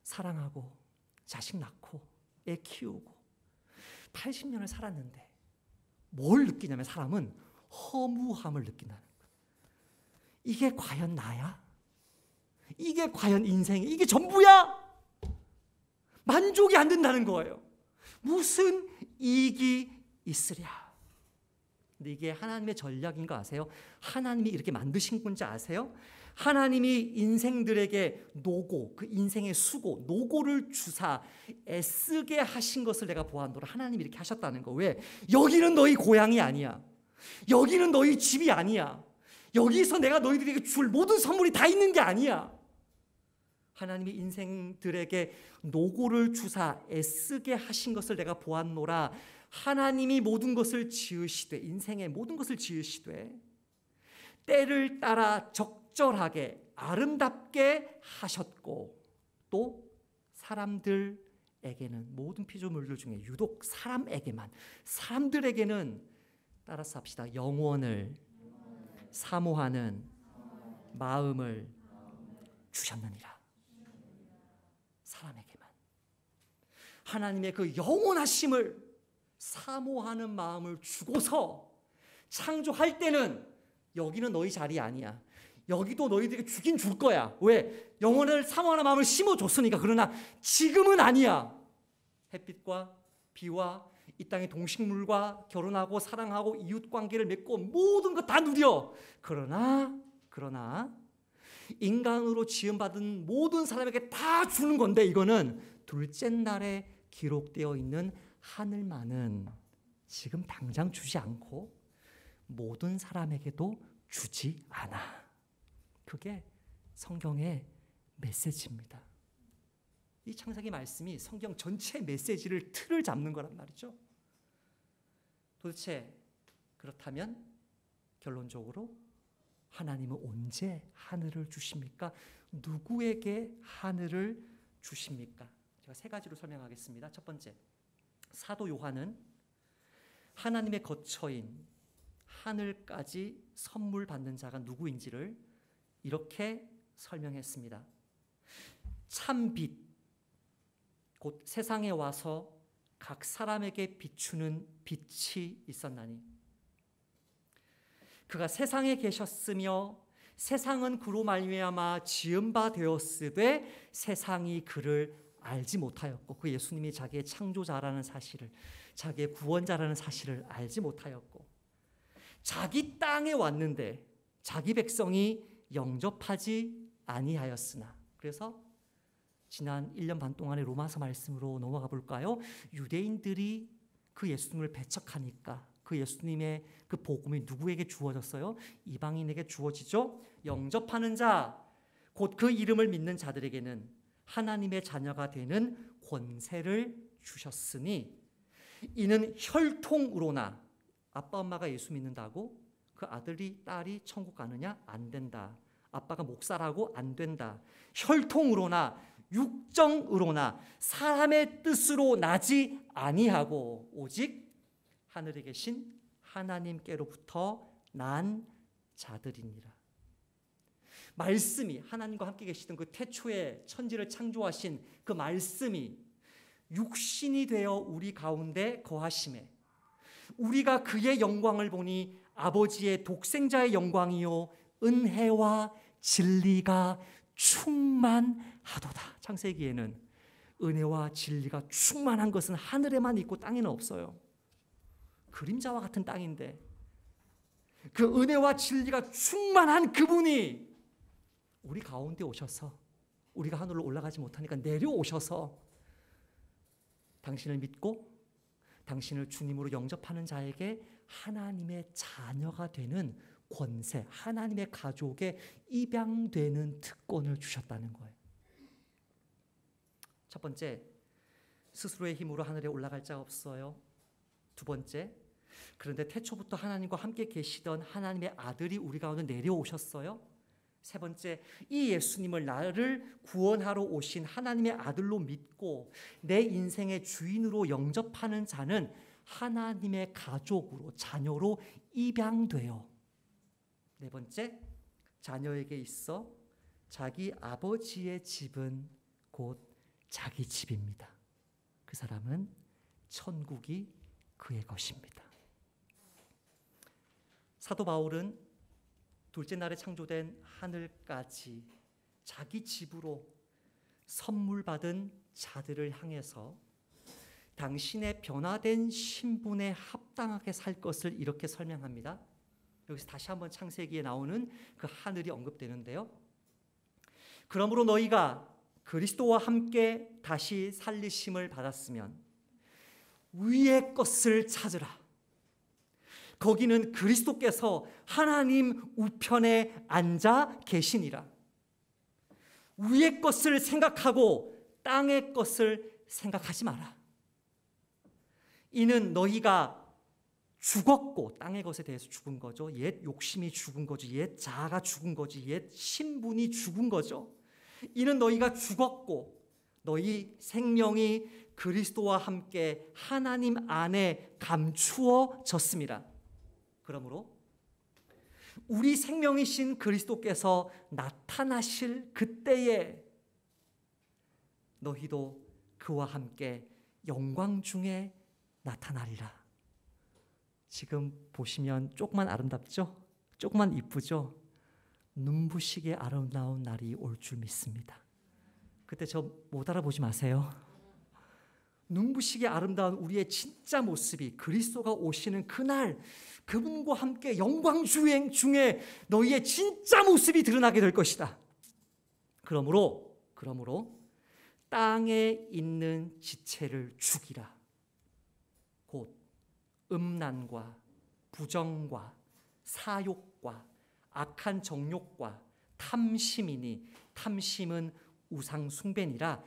사랑하고 자식 낳고 애 키우고 80년을 살았는데 뭘 느끼냐면 사람은 허무함을 느낀다는 거예요. 이게 과연 나야? 이게 과연 인생이 이게 전부야? 만족이 안 된다는 거예요. 무슨 이익이 있으랴. 근데 이게 하나님의 전략인 거 아세요? 하나님이 이렇게 만드신 건지 아세요? 하나님이 인생들에게 노고, 그 인생의 수고, 노고를 주사 애쓰게 하신 것을 내가 보았노라. 하나님이 이렇게 하셨다는 거. 왜? 여기는 너희 고향이 아니야. 여기는 너희 집이 아니야. 여기서 내가 너희들에게 줄 모든 선물이 다 있는 게 아니야. 하나님이 인생들에게 노고를 주사 애쓰게 하신 것을 내가 보았노라. 하나님이 모든 것을 지으시되, 인생의 모든 것을 지으시되 때를 따라 적절하게 아름답게 하셨고 또 사람들에게는, 모든 피조물들 중에 유독 사람들에게는 따라서 합시다. 영원을 사모하는 마음을 주셨느니라. 사람에게만 하나님의 그 영원하심을 사모하는 마음을 주고서 창조할 때는 여기는 너희 자리 아니야. 여기도 너희들에게 주긴 줄 거야. 왜? 영혼을 사모하는 마음을 심어줬으니까. 그러나 지금은 아니야. 햇빛과 비와 이 땅의 동식물과 결혼하고 사랑하고 이웃관계를 맺고 모든 것 다 누려. 그러나 인간으로 지음받은 모든 사람에게 다 주는 건데 이거는 둘째 날에 기록되어 있는 하늘만은 지금 당장 주지 않고 모든 사람에게도 주지 않아. 그게 성경의 메시지입니다. 이 창세기 말씀이 성경 전체 메시지를 틀을 잡는 거란 말이죠. 도대체 그렇다면 결론적으로 하나님은 언제 하늘을 주십니까? 누구에게 하늘을 주십니까? 제가 세 가지로 설명하겠습니다. 첫 번째, 사도 요한은 하나님의 거처인 하늘까지 선물 받는 자가 누구인지를 이렇게 설명했습니다. 참 빛, 곧 세상에 와서 각 사람에게 비추는 빛이 있었나니 그가 세상에 계셨으며 세상은 그로 말미암아 지은 바 되었으되 세상이 그를 알지 못하였고, 그 예수님이 자기의 창조자라는 사실을, 자기의 구원자라는 사실을 알지 못하였고, 자기 땅에 왔는데 자기 백성이 영접하지 아니하였으나, 그래서 지난 1년 반 동안의 로마서 말씀으로 넘어가 볼까요? 유대인들이 그 예수님을 배척하니까 그 예수님의 그 복음이 누구에게 주어졌어요? 이방인에게 주어지죠. 영접하는 자, 곧 그 이름을 믿는 자들에게는 하나님의 자녀가 되는 권세를 주셨으니 이는 혈통으로나, 아빠 엄마가 예수 믿는다고 그 아들이 딸이 천국 가느냐? 안 된다. 아빠가 목사라고 안 된다. 혈통으로나 육정으로나 사람의 뜻으로 나지 아니하고 오직 하늘에 계신 하나님께로부터 난 자들이니라. 말씀이, 하나님과 함께 계시던 그 태초에 천지를 창조하신 그 말씀이 육신이 되어 우리 가운데 거하심에 우리가 그의 영광을 보니 아버지의 독생자의 영광이요 은혜와 진리가 충만하도다. 창세기에는 은혜와 진리가 충만한 것은 하늘에만 있고 땅에는 없어요. 그림자와 같은 땅인데 그 은혜와 진리가 충만한 그분이 우리 가운데 오셔서, 우리가 하늘로 올라가지 못하니까 내려오셔서 당신을 믿고 당신을 주님으로 영접하는 자에게 하나님의 자녀가 되는 권세, 하나님의 가족에 입양되는 특권을 주셨다는 거예요. 첫 번째, 스스로의 힘으로 하늘에 올라갈 자가 없어요. 두 번째, 그런데 태초부터 하나님과 함께 계시던 하나님의 아들이 우리 가운데 내려오셨어요. 세 번째, 이 예수님을 나를 구원하러 오신 하나님의 아들로 믿고 내 인생의 주인으로 영접하는 자는 하나님의 가족으로, 자녀로 입양돼요. 네 번째, 자녀에게 있어 자기 아버지의 집은 곧 자기 집입니다. 그 사람은 천국이 그의 것입니다. 사도 바울은 둘째 날에 창조된 하늘까지 자기 집으로 선물 받은 자들을 향해서 당신의 변화된 신분에 합당하게 살 것을 이렇게 설명합니다. 여기서 다시 한번 창세기에 나오는 그 하늘이 언급되는데요. 그러므로 너희가 그리스도와 함께 다시 살리심을 받았으면 위의 것을 찾으라. 거기는 그리스도께서 하나님 우편에 앉아 계시니라. 위의 것을 생각하고 땅의 것을 생각하지 마라. 이는 너희가 죽었고, 땅의 것에 대해서 죽은 거죠. 옛 욕심이 죽은 거죠. 옛 자아가 죽은 거죠. 옛 신분이 죽은 거죠. 이는 너희가 죽었고 너희 생명이 그리스도와 함께 하나님 안에 감추어졌습니다. 그러므로 우리 생명이신 그리스도께서 나타나실 그때에 너희도 그와 함께 영광 중에 나타나리라. 지금 보시면 조금만 아름답죠? 조금만 이쁘죠? 눈부시게 아름다운 날이 올 줄 믿습니다. 그때 저 못 알아보지 마세요. 눈부시게 아름다운 우리의 진짜 모습이 그리스도가 오시는 그날, 그분과 함께 영광 주행 중에 너희의 진짜 모습이 드러나게 될 것이다. 그러므로 땅에 있는 지체를 죽이라. 곧 음란과 부정과 사욕과 악한 정욕과 탐심이니 탐심은 우상 숭배니라.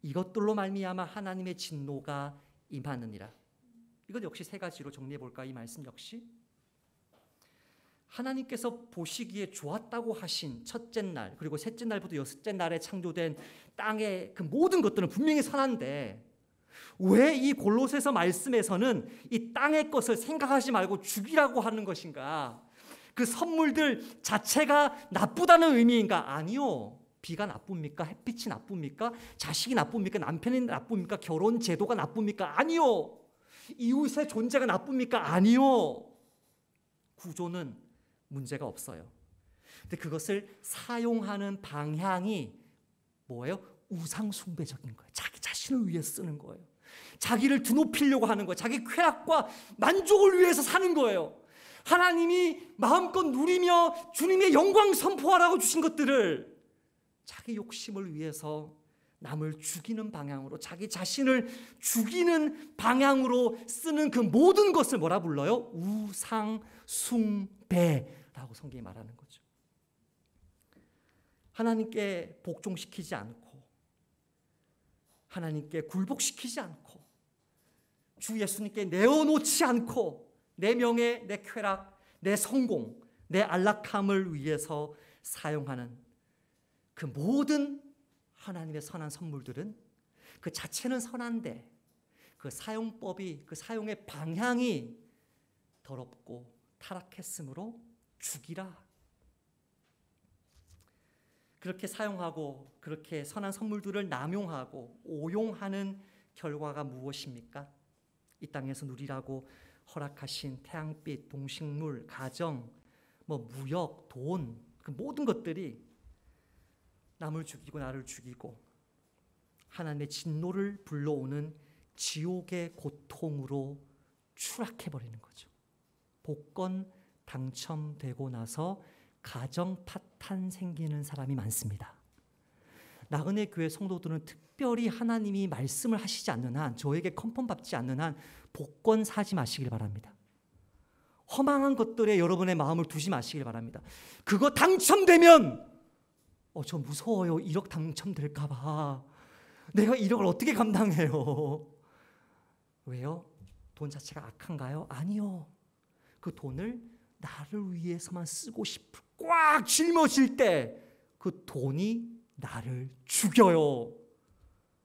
이것들로 말미암아 하나님의 진노가 임하느니라. 이것 역시 세 가지로 정리해 볼까? 이 말씀 역시 하나님께서 보시기에 좋았다고 하신 첫째 날, 그리고 셋째 날부터 여섯째 날에 창조된 땅의 그 모든 것들은 분명히 선한데 왜 이 골로새서 말씀에서는 이 땅의 것을 생각하지 말고 죽이라고 하는 것인가? 그 선물들 자체가 나쁘다는 의미인가? 아니요. 비가 나쁩니까? 햇빛이 나쁩니까? 자식이 나쁩니까? 남편이 나쁩니까? 결혼 제도가 나쁩니까? 아니요. 이웃의 존재가 나쁩니까? 아니요. 구조는 문제가 없어요. 근데 그것을 사용하는 방향이 뭐예요? 우상숭배적인 거예요. 자기 자신을 위해 쓰는 거예요. 자기를 드높이려고 하는 거예요. 자기 쾌락과 만족을 위해서 사는 거예요. 하나님이 마음껏 누리며 주님의 영광 선포하라고 주신 것들을 자기 욕심을 위해서 남을 죽이는 방향으로, 자기 자신을 죽이는 방향으로 쓰는 그 모든 것을 뭐라 불러요? 우상숭배라고 성경이 말하는 거죠. 하나님께 복종시키지 않고 하나님께 굴복시키지 않고 주 예수님께 내어놓지 않고 내 명예, 내 쾌락, 내 성공, 내 안락함을 위해서 사용하는 그 모든 하나님의 선한 선물들은 그 자체는 선한데 그 사용법이, 그 사용의 방향이 더럽고 타락했으므로 죽이라. 그렇게 사용하고 그렇게 선한 선물들을 남용하고 오용하는 결과가 무엇입니까? 이 땅에서 누리라고 허락하신 태양빛, 동식물, 가정, 무역, 돈, 그 모든 것들이 남을 죽이고 나를 죽이고 하나님의 진노를 불러오는 지옥의 고통으로 추락해버리는 거죠. 복권 당첨되고 나서 가정 파탄 생기는 사람이 많습니다. 나그네 교회 성도들은 특별히 하나님이 말씀을 하시지 않는 한, 저에게 컨펌 받지 않는 한 복권 사지 마시길 바랍니다. 허망한 것들에 여러분의 마음을 두지 마시길 바랍니다. 그거 당첨되면 저 무서워요. 1억 당첨될까 봐. 내가 1억을 어떻게 감당해요? 왜요? 돈 자체가 악한가요? 아니요. 그 돈을 나를 위해서만 쓰고 싶을 꽉 짊어질 때 그 돈이 나를 죽여요.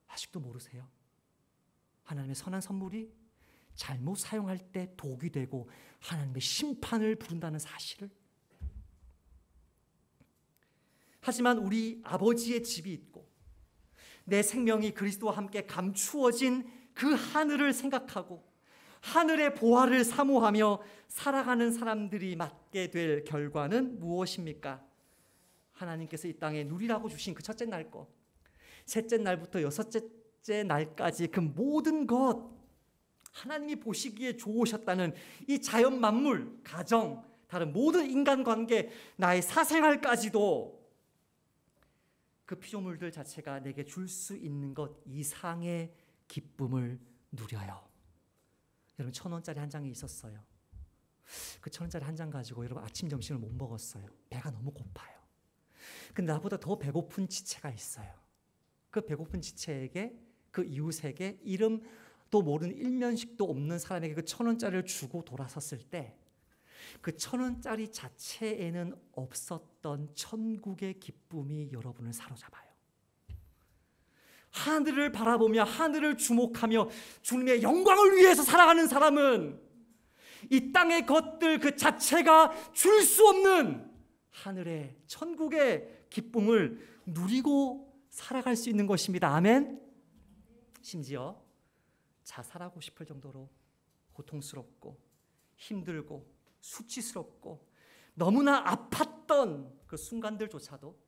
아직도 모르세요? 하나님의 선한 선물이 잘못 사용할 때 독이 되고 하나님의 심판을 부른다는 사실을. 하지만 우리 아버지의 집이 있고 내 생명이 그리스도와 함께 감추어진 그 하늘을 생각하고 하늘의 보화를 사모하며 살아가는 사람들이 맞게 될 결과는 무엇입니까? 하나님께서 이 땅에 누리라고 주신 그 첫째 날 것, 셋째 날부터 여섯째 날까지 그 모든 것, 하나님이 보시기에 좋으셨다는 이 자연 만물, 가정, 다른 모든 인간관계, 나의 사생활까지도 그 피조물들 자체가 내게 줄 수 있는 것 이상의 기쁨을 누려요. 여러분 1,000원짜리 한 장이 있었어요. 그 1,000원짜리 한 장 가지고 여러분 아침 점심을 못 먹었어요. 배가 너무 고파요. 근데 나보다 더 배고픈 지체가 있어요. 그 배고픈 지체에게, 그 이웃에게 이름도 모르는 일면식도 없는 사람에게 그 1,000원짜리를 주고 돌아섰을 때 그 1,000원짜리 자체에는 없었던 천국의 기쁨이 여러분을 사로잡아요. 하늘을 바라보며 하늘을 주목하며 주님의 영광을 위해서 살아가는 사람은 이 땅의 것들 그 자체가 줄 수 없는 하늘의 천국의 기쁨을 누리고 살아갈 수 있는 것입니다. 아멘. 심지어 자살하고 싶을 정도로 고통스럽고 힘들고 수치스럽고 너무나 아팠던 그 순간들조차도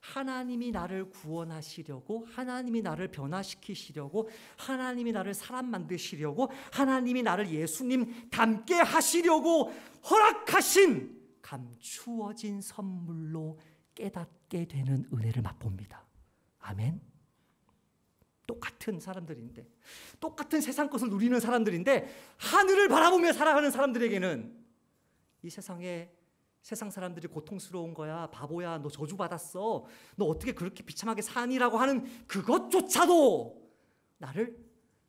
하나님이 나를 구원하시려고, 하나님이 나를 변화시키시려고, 하나님이 나를 사람 만드시려고, 하나님이 나를 예수님 닮게 하시려고 허락하신 감추어진 선물로 깨닫게 되는 은혜를 맛봅니다. 아멘. 똑같은 사람들인데, 똑같은 세상 것을 누리는 사람들인데 하늘을 바라보며 살아가는 사람들에게는 이 세상 사람들이 고통스러운 거야, 바보야, 너 저주받았어, 너 어떻게 그렇게 비참하게 사니라고 하는 그것조차도 나를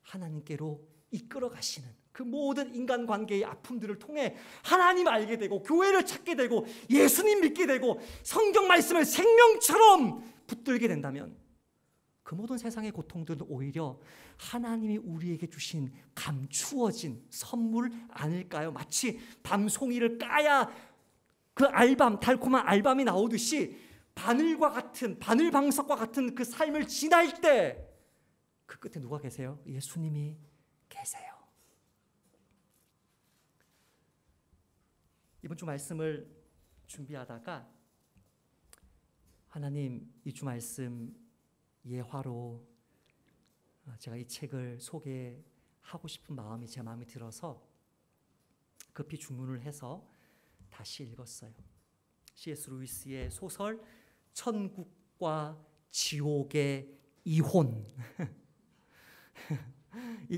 하나님께로 이끌어 가시는 그 모든 인간관계의 아픔들을 통해 하나님을 알게 되고 교회를 찾게 되고 예수님 믿게 되고 성경 말씀을 생명처럼 붙들게 된다면 그 모든 세상의 고통들은 오히려 하나님이 우리에게 주신 감추어진 선물 아닐까요? 마치 밤송이를 까야 그 알밤, 달콤한 알밤이 나오듯이 바늘과 같은, 바늘방석과 같은 그 삶을 지날 때 그 끝에 누가 계세요? 예수님이 계세요. 이번 주 말씀을 준비하다가 하나님, 이 주 말씀 예화로 제가 이 책을 소개하고 싶은 마음이 제 마음에 들어서 급히 주문을 해서 다시 읽었어요. C.S. 루이스의 소설 천국과 지옥의 이혼.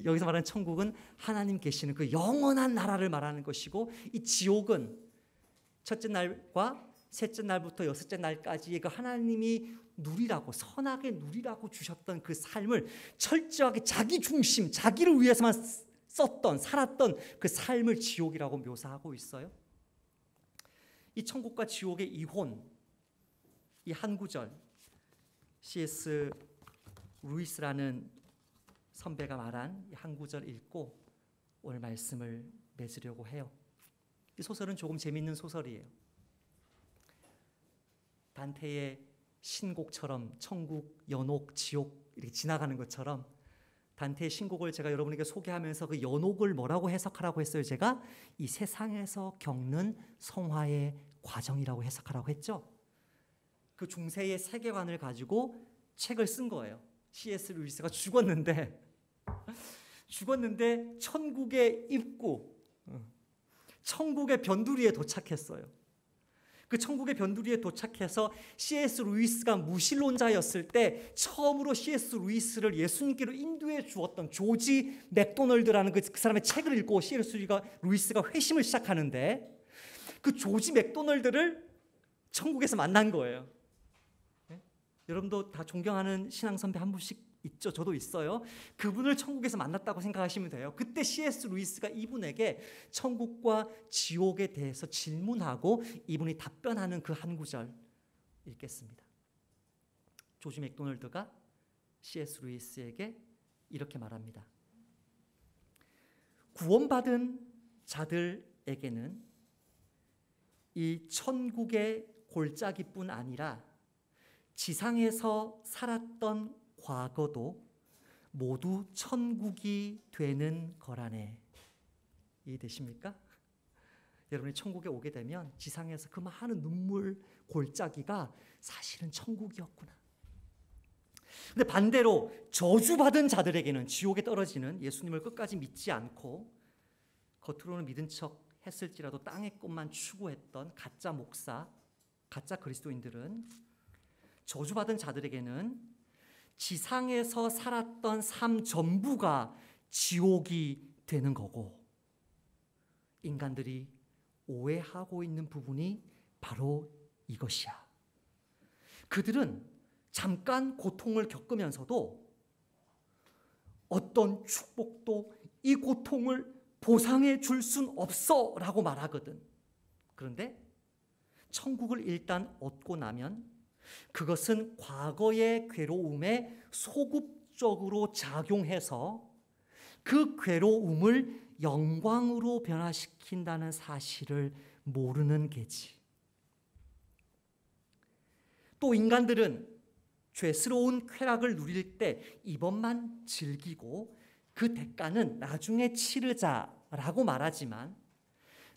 여기서 말하는 천국은 하나님 계시는 그 영원한 나라를 말하는 것이고, 이 지옥은 첫째 날과 셋째 날부터 여섯째 날까지의 그 하나님이 누리라고, 선하게 누리라고 주셨던 그 삶을 철저하게 자기 중심, 자기를 위해서만 썼던, 살았던 그 삶을 지옥이라고 묘사하고 있어요. 이 천국과 지옥의 이혼, 이 한 구절, C.S. 루이스라는 선배가 말한 이 한 구절 읽고 오늘 말씀을 맺으려고 해요. 이 소설은 조금 재미있는 소설이에요. 단테의 신곡처럼 천국, 연옥, 지옥 이렇게 지나가는 것처럼 단테의 신곡을 제가 여러분에게 소개하면서 그 연옥을 뭐라고 해석하라고 했어요? 제가 이 세상에서 겪는 성화의 과정이라고 해석하라고 했죠. 그 중세의 세계관을 가지고 책을 쓴 거예요. C.S. 루이스가 죽었는데 천국의 입구, 천국의 변두리에 도착했어요. 그 천국의 변두리에 도착해서 C.S. 루이스가 무신론자였을 때 처음으로 C.S. 루이스를 예수님께로 인도해 주었던 조지 맥도널드라는 그 사람의 책을 읽고 C.S. 루이스가 회심을 시작하는데, 그 조지 맥도널드를 천국에서 만난 거예요. 네? 여러분도 다 존경하는 신앙 선배 한 분씩 있죠. 저도 있어요. 그분을 천국에서 만났다고 생각하시면 돼요. 그때 C.S. 루이스가 이분에게 천국과 지옥에 대해서 질문하고 이분이 답변하는 그 한 구절 읽겠습니다. 조지 맥도널드가 C.S. 루이스에게 이렇게 말합니다. 구원받은 자들에게는 이 천국의 골짜기뿐 아니라 지상에서 살았던 과거도 모두 천국이 되는 거라네. 이해되십니까? 여러분이 천국에 오게 되면 지상에서 그 많은 눈물 골짜기가 사실은 천국이었구나. 근데 반대로 저주받은 자들에게는, 지옥에 떨어지는, 예수님을 끝까지 믿지 않고 겉으로는 믿은 척 했을지라도 땅의 것만 추구했던 가짜 목사, 가짜 그리스도인들은, 저주받은 자들에게는 지상에서 살았던 삶 전부가 지옥이 되는 거고, 인간들이 오해하고 있는 부분이 바로 이것이야. 그들은 잠깐 고통을 겪으면서도 어떤 축복도 이 고통을 보상해 줄 순 없어 라고 말하거든. 그런데 천국을 일단 얻고 나면 그것은 과거의 괴로움에 소급적으로 작용해서 그 괴로움을 영광으로 변화시킨다는 사실을 모르는 게지. 또 인간들은 죄스러운 쾌락을 누릴 때 이번만 즐기고 그 대가는 나중에 치르자라고 말하지만,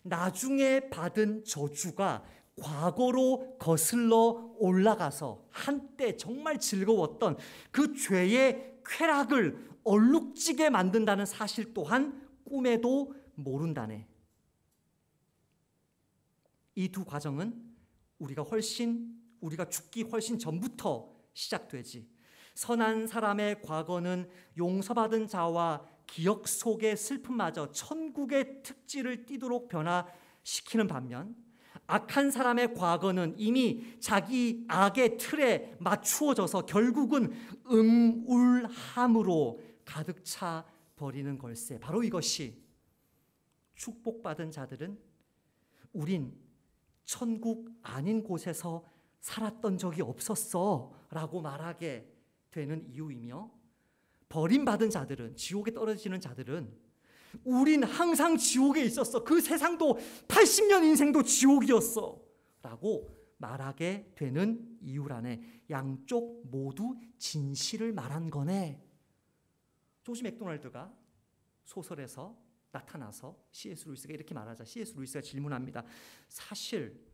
나중에 받은 저주가 과거로 거슬러 올라가서 한때 정말 즐거웠던 그 죄의 쾌락을 얼룩지게 만든다는 사실 또한 꿈에도 모른다네. 이 두 과정은 우리가 죽기 훨씬 전부터 시작되지. 선한 사람의 과거는 용서받은 자와 기억 속의 슬픔마저 천국의 특질을 띠도록 변화시키는 반면, 악한 사람의 과거는 이미 자기 악의 틀에 맞추어져서 결국은 음울함으로 가득 차 버리는 걸세. 바로 이것이 축복받은 자들은 우린 천국 아닌 곳에서 살았던 적이 없었어 라고 말하게 되는 이유이며, 버림받은 자들은, 지옥에 떨어지는 자들은 우린 항상 지옥에 있었어, 그 세상도 80년 인생도 지옥이었어 라고 말하게 되는 이유라네. 양쪽 모두 진실을 말한 거네. 조지 맥도날드가 소설에서 나타나서 C.S. 루이스가 이렇게 말하자. C.S. 루이스가 질문합니다. 사실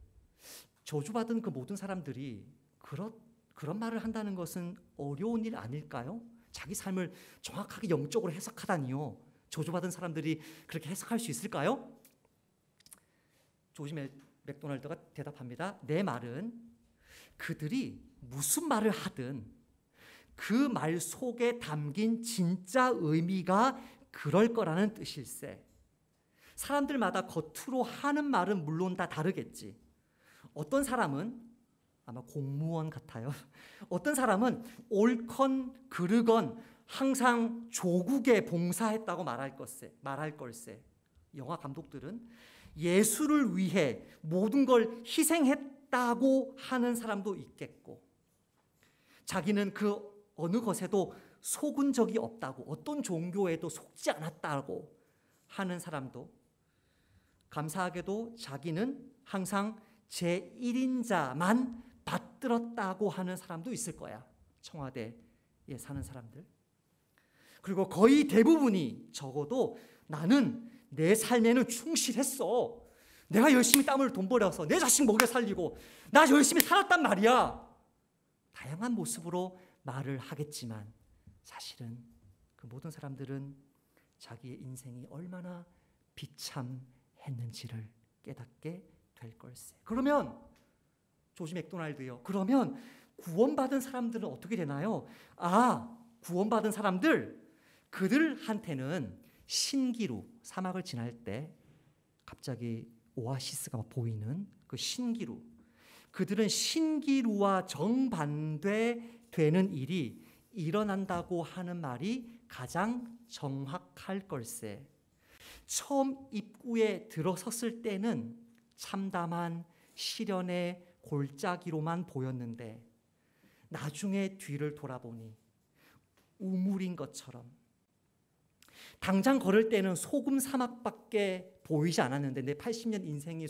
저주받은 그 모든 사람들이 그런 말을 한다는 것은 어려운 일 아닐까요? 자기 삶을 정확하게 영적으로 해석하다니요. 저주받은 사람들이 그렇게 해석할 수 있을까요? 조지 맥도날드가 대답합니다. 내 말은 그들이 무슨 말을 하든 그 말 속에 담긴 진짜 의미가 그럴 거라는 뜻일세. 사람들마다 겉으로 하는 말은 물론 다 다르겠지. 어떤 사람은 아마 공무원 같아요. 어떤 사람은 옳건 그르건 항상 조국에 봉사했다고 말할 걸세. 영화 감독들은 예수를 위해 모든 걸 희생했다고 하는 사람도 있겠고, 자기는 그 어느 것에도 속은 적이 없다고, 어떤 종교에도 속지 않았다고 하는 사람도, 감사하게도 자기는 항상 제1인자만 받들었다고 하는 사람도 있을 거야. 청와대에 사는 사람들. 그리고 거의 대부분이 적어도 나는 내 삶에는 충실했어, 내가 열심히 땀을 돈 벌여서 내 자식 먹여 살리고 나 열심히 살았단 말이야, 다양한 모습으로 말을 하겠지만 사실은 그 모든 사람들은 자기의 인생이 얼마나 비참했는지를 깨닫게 될 걸세. 그러면 조지 맥도날드요, 그러면 구원받은 사람들은 어떻게 되나요? 구원받은 사람들, 그들한테는 신기루, 사막을 지날 때 갑자기 오아시스가 보이는 그 신기루, 그들은 신기루와 정반대 되는 일이 일어난다고 하는 말이 가장 정확할 걸세. 처음 입구에 들어섰을 때는 참담한 시련의 골짜기로만 보였는데 나중에 뒤를 돌아보니 우물인 것처럼, 당장 걸을 때는 소금 사막밖에 보이지 않았는데, 내 80년 인생이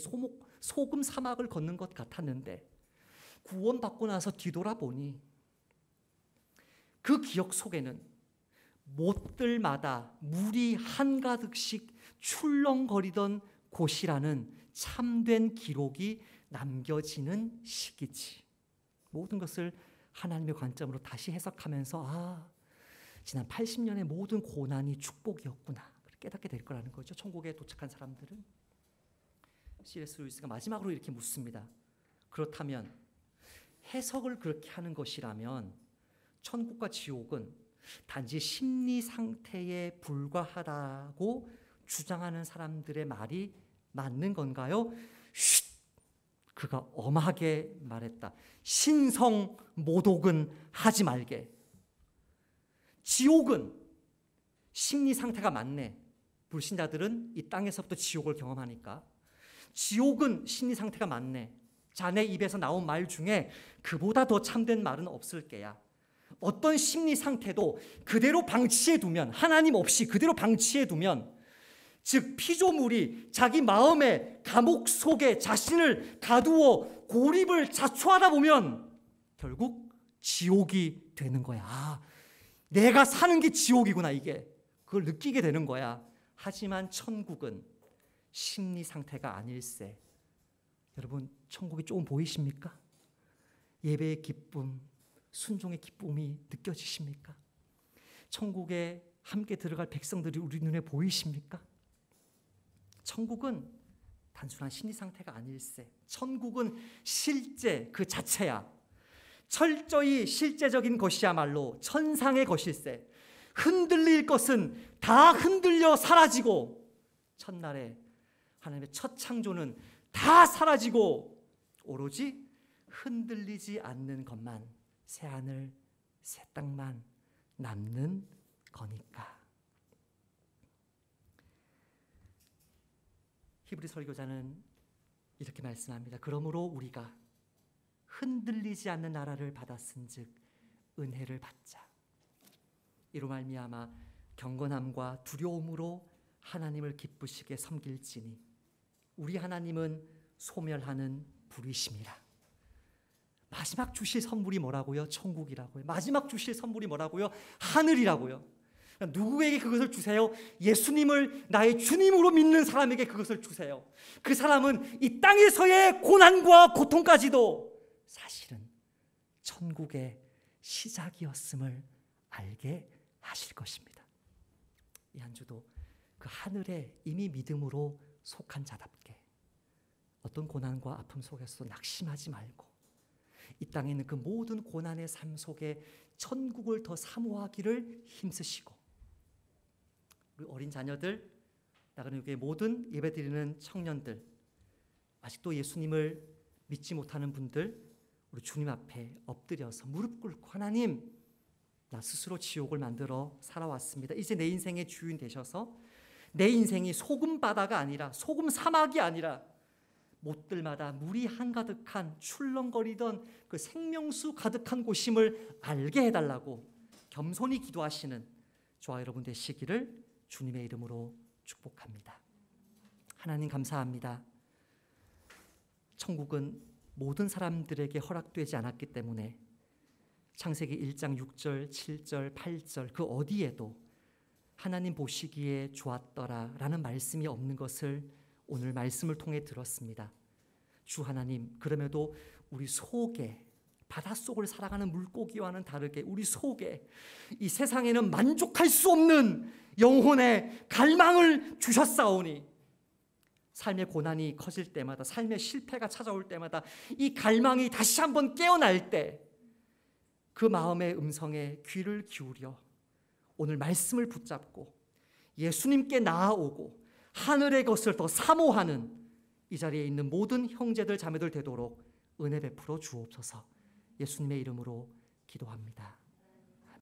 소금 사막을 걷는 것 같았는데, 구원받고 나서 뒤돌아보니 그 기억 속에는 못들마다 물이 한가득씩 출렁거리던 곳이라는 참된 기록이 남겨지는 시기지. 모든 것을 하나님의 관점으로 다시 해석하면서 지난 80년의 모든 고난이 축복이었구나 깨닫게 될 거라는 거죠. 천국에 도착한 사람들은. C.S. 루이스가 마지막으로 이렇게 묻습니다. 그렇다면 해석을 그렇게 하는 것이라면 천국과 지옥은 단지 심리 상태에 불과하다고 주장하는 사람들의 말이 맞는 건가요? 쉿! 그가 엄하게 말했다. 신성 모독은 하지 말게. 지옥은 심리 상태가 맞네. 불신자들은 이 땅에서부터 지옥을 경험하니까. 지옥은 심리 상태가 맞네. 자네 입에서 나온 말 중에 그보다 더 참된 말은 없을 게야. 어떤 심리 상태도 그대로 방치해두면, 하나님 없이 그대로 방치해두면, 즉 피조물이 자기 마음의 감옥 속에 자신을 가두어 고립을 자초하다 보면 결국 지옥이 되는 거야. 내가 사는 게 지옥이구나, 이게. 그걸 느끼게 되는 거야. 하지만 천국은 심리 상태가 아닐세. 여러분, 천국이 조금 보이십니까? 예배의 기쁨, 순종의 기쁨이 느껴지십니까? 천국에 함께 들어갈 백성들이 우리 눈에 보이십니까? 천국은 단순한 심리 상태가 아닐세. 천국은 실제 그 자체야. 철저히 실제적인 것이야말로 천상의 것일세. 흔들릴 것은 다 흔들려 사라지고, 첫날에 하나님의 첫 창조는 다 사라지고 오로지 흔들리지 않는 것만, 새하늘 새 땅만 남는 거니까. 히브리 설교자는 이렇게 말씀합니다. 그러므로 우리가 흔들리지 않는 나라를 받았은즉 은혜를 받자. 이로 말미암아 경건함과 두려움으로 하나님을 기쁘시게 섬길지니 우리 하나님은 소멸하는 불이심이라. 마지막 주실 선물이 뭐라고요? 천국이라고요. 마지막 주실 선물이 뭐라고요? 하늘이라고요. 누구에게 그것을 주세요? 예수님을 나의 주님으로 믿는 사람에게 그것을 주세요. 그 사람은 이 땅에서의 고난과 고통까지도 사실은 천국의 시작이었음을 알게 하실 것입니다. 이 한 주도 그 하늘에 이미 믿음으로 속한 자답게 어떤 고난과 아픔 속에서도 낙심하지 말고 이 땅에 있는 그 모든 고난의 삶 속에 천국을 더 사모하기를 힘쓰시고, 우리 어린 자녀들, 나가는 교회 모든 예배드리는 청년들, 아직도 예수님을 믿지 못하는 분들, 우리 주님 앞에 엎드려서 무릎 꿇고 하나님, 나 스스로 지옥을 만들어 살아왔습니다. 이제 내 인생의 주인 되셔서 내 인생이 소금 바다가 아니라 소금 사막이 아니라 못들마다 물이 한가득한 출렁거리던 그 생명수 가득한 곳임을 알게 해달라고 겸손히 기도하시는 저와 여러분 되시기를 주님의 이름으로 축복합니다. 하나님 감사합니다. 천국은 모든 사람들에게 허락되지 않았기 때문에 창세기 1장 6절, 7절, 8절 그 어디에도 하나님 보시기에 좋았더라 라는 말씀이 없는 것을 오늘 말씀을 통해 들었습니다. 주 하나님, 그럼에도 우리 속에 바닷속을 살아가는 물고기와는 다르게 우리 속에 이 세상에는 만족할 수 없는 영혼의 갈망을 주셨사오니 삶의 고난이 커질 때마다, 삶의 실패가 찾아올 때마다 이 갈망이 다시 한번 깨어날 때 그 마음의 음성에 귀를 기울여 오늘 말씀을 붙잡고 예수님께 나아오고 하늘의 것을 더 사모하는 이 자리에 있는 모든 형제들 자매들 되도록 은혜 베풀어 주옵소서. 예수님의 이름으로 기도합니다.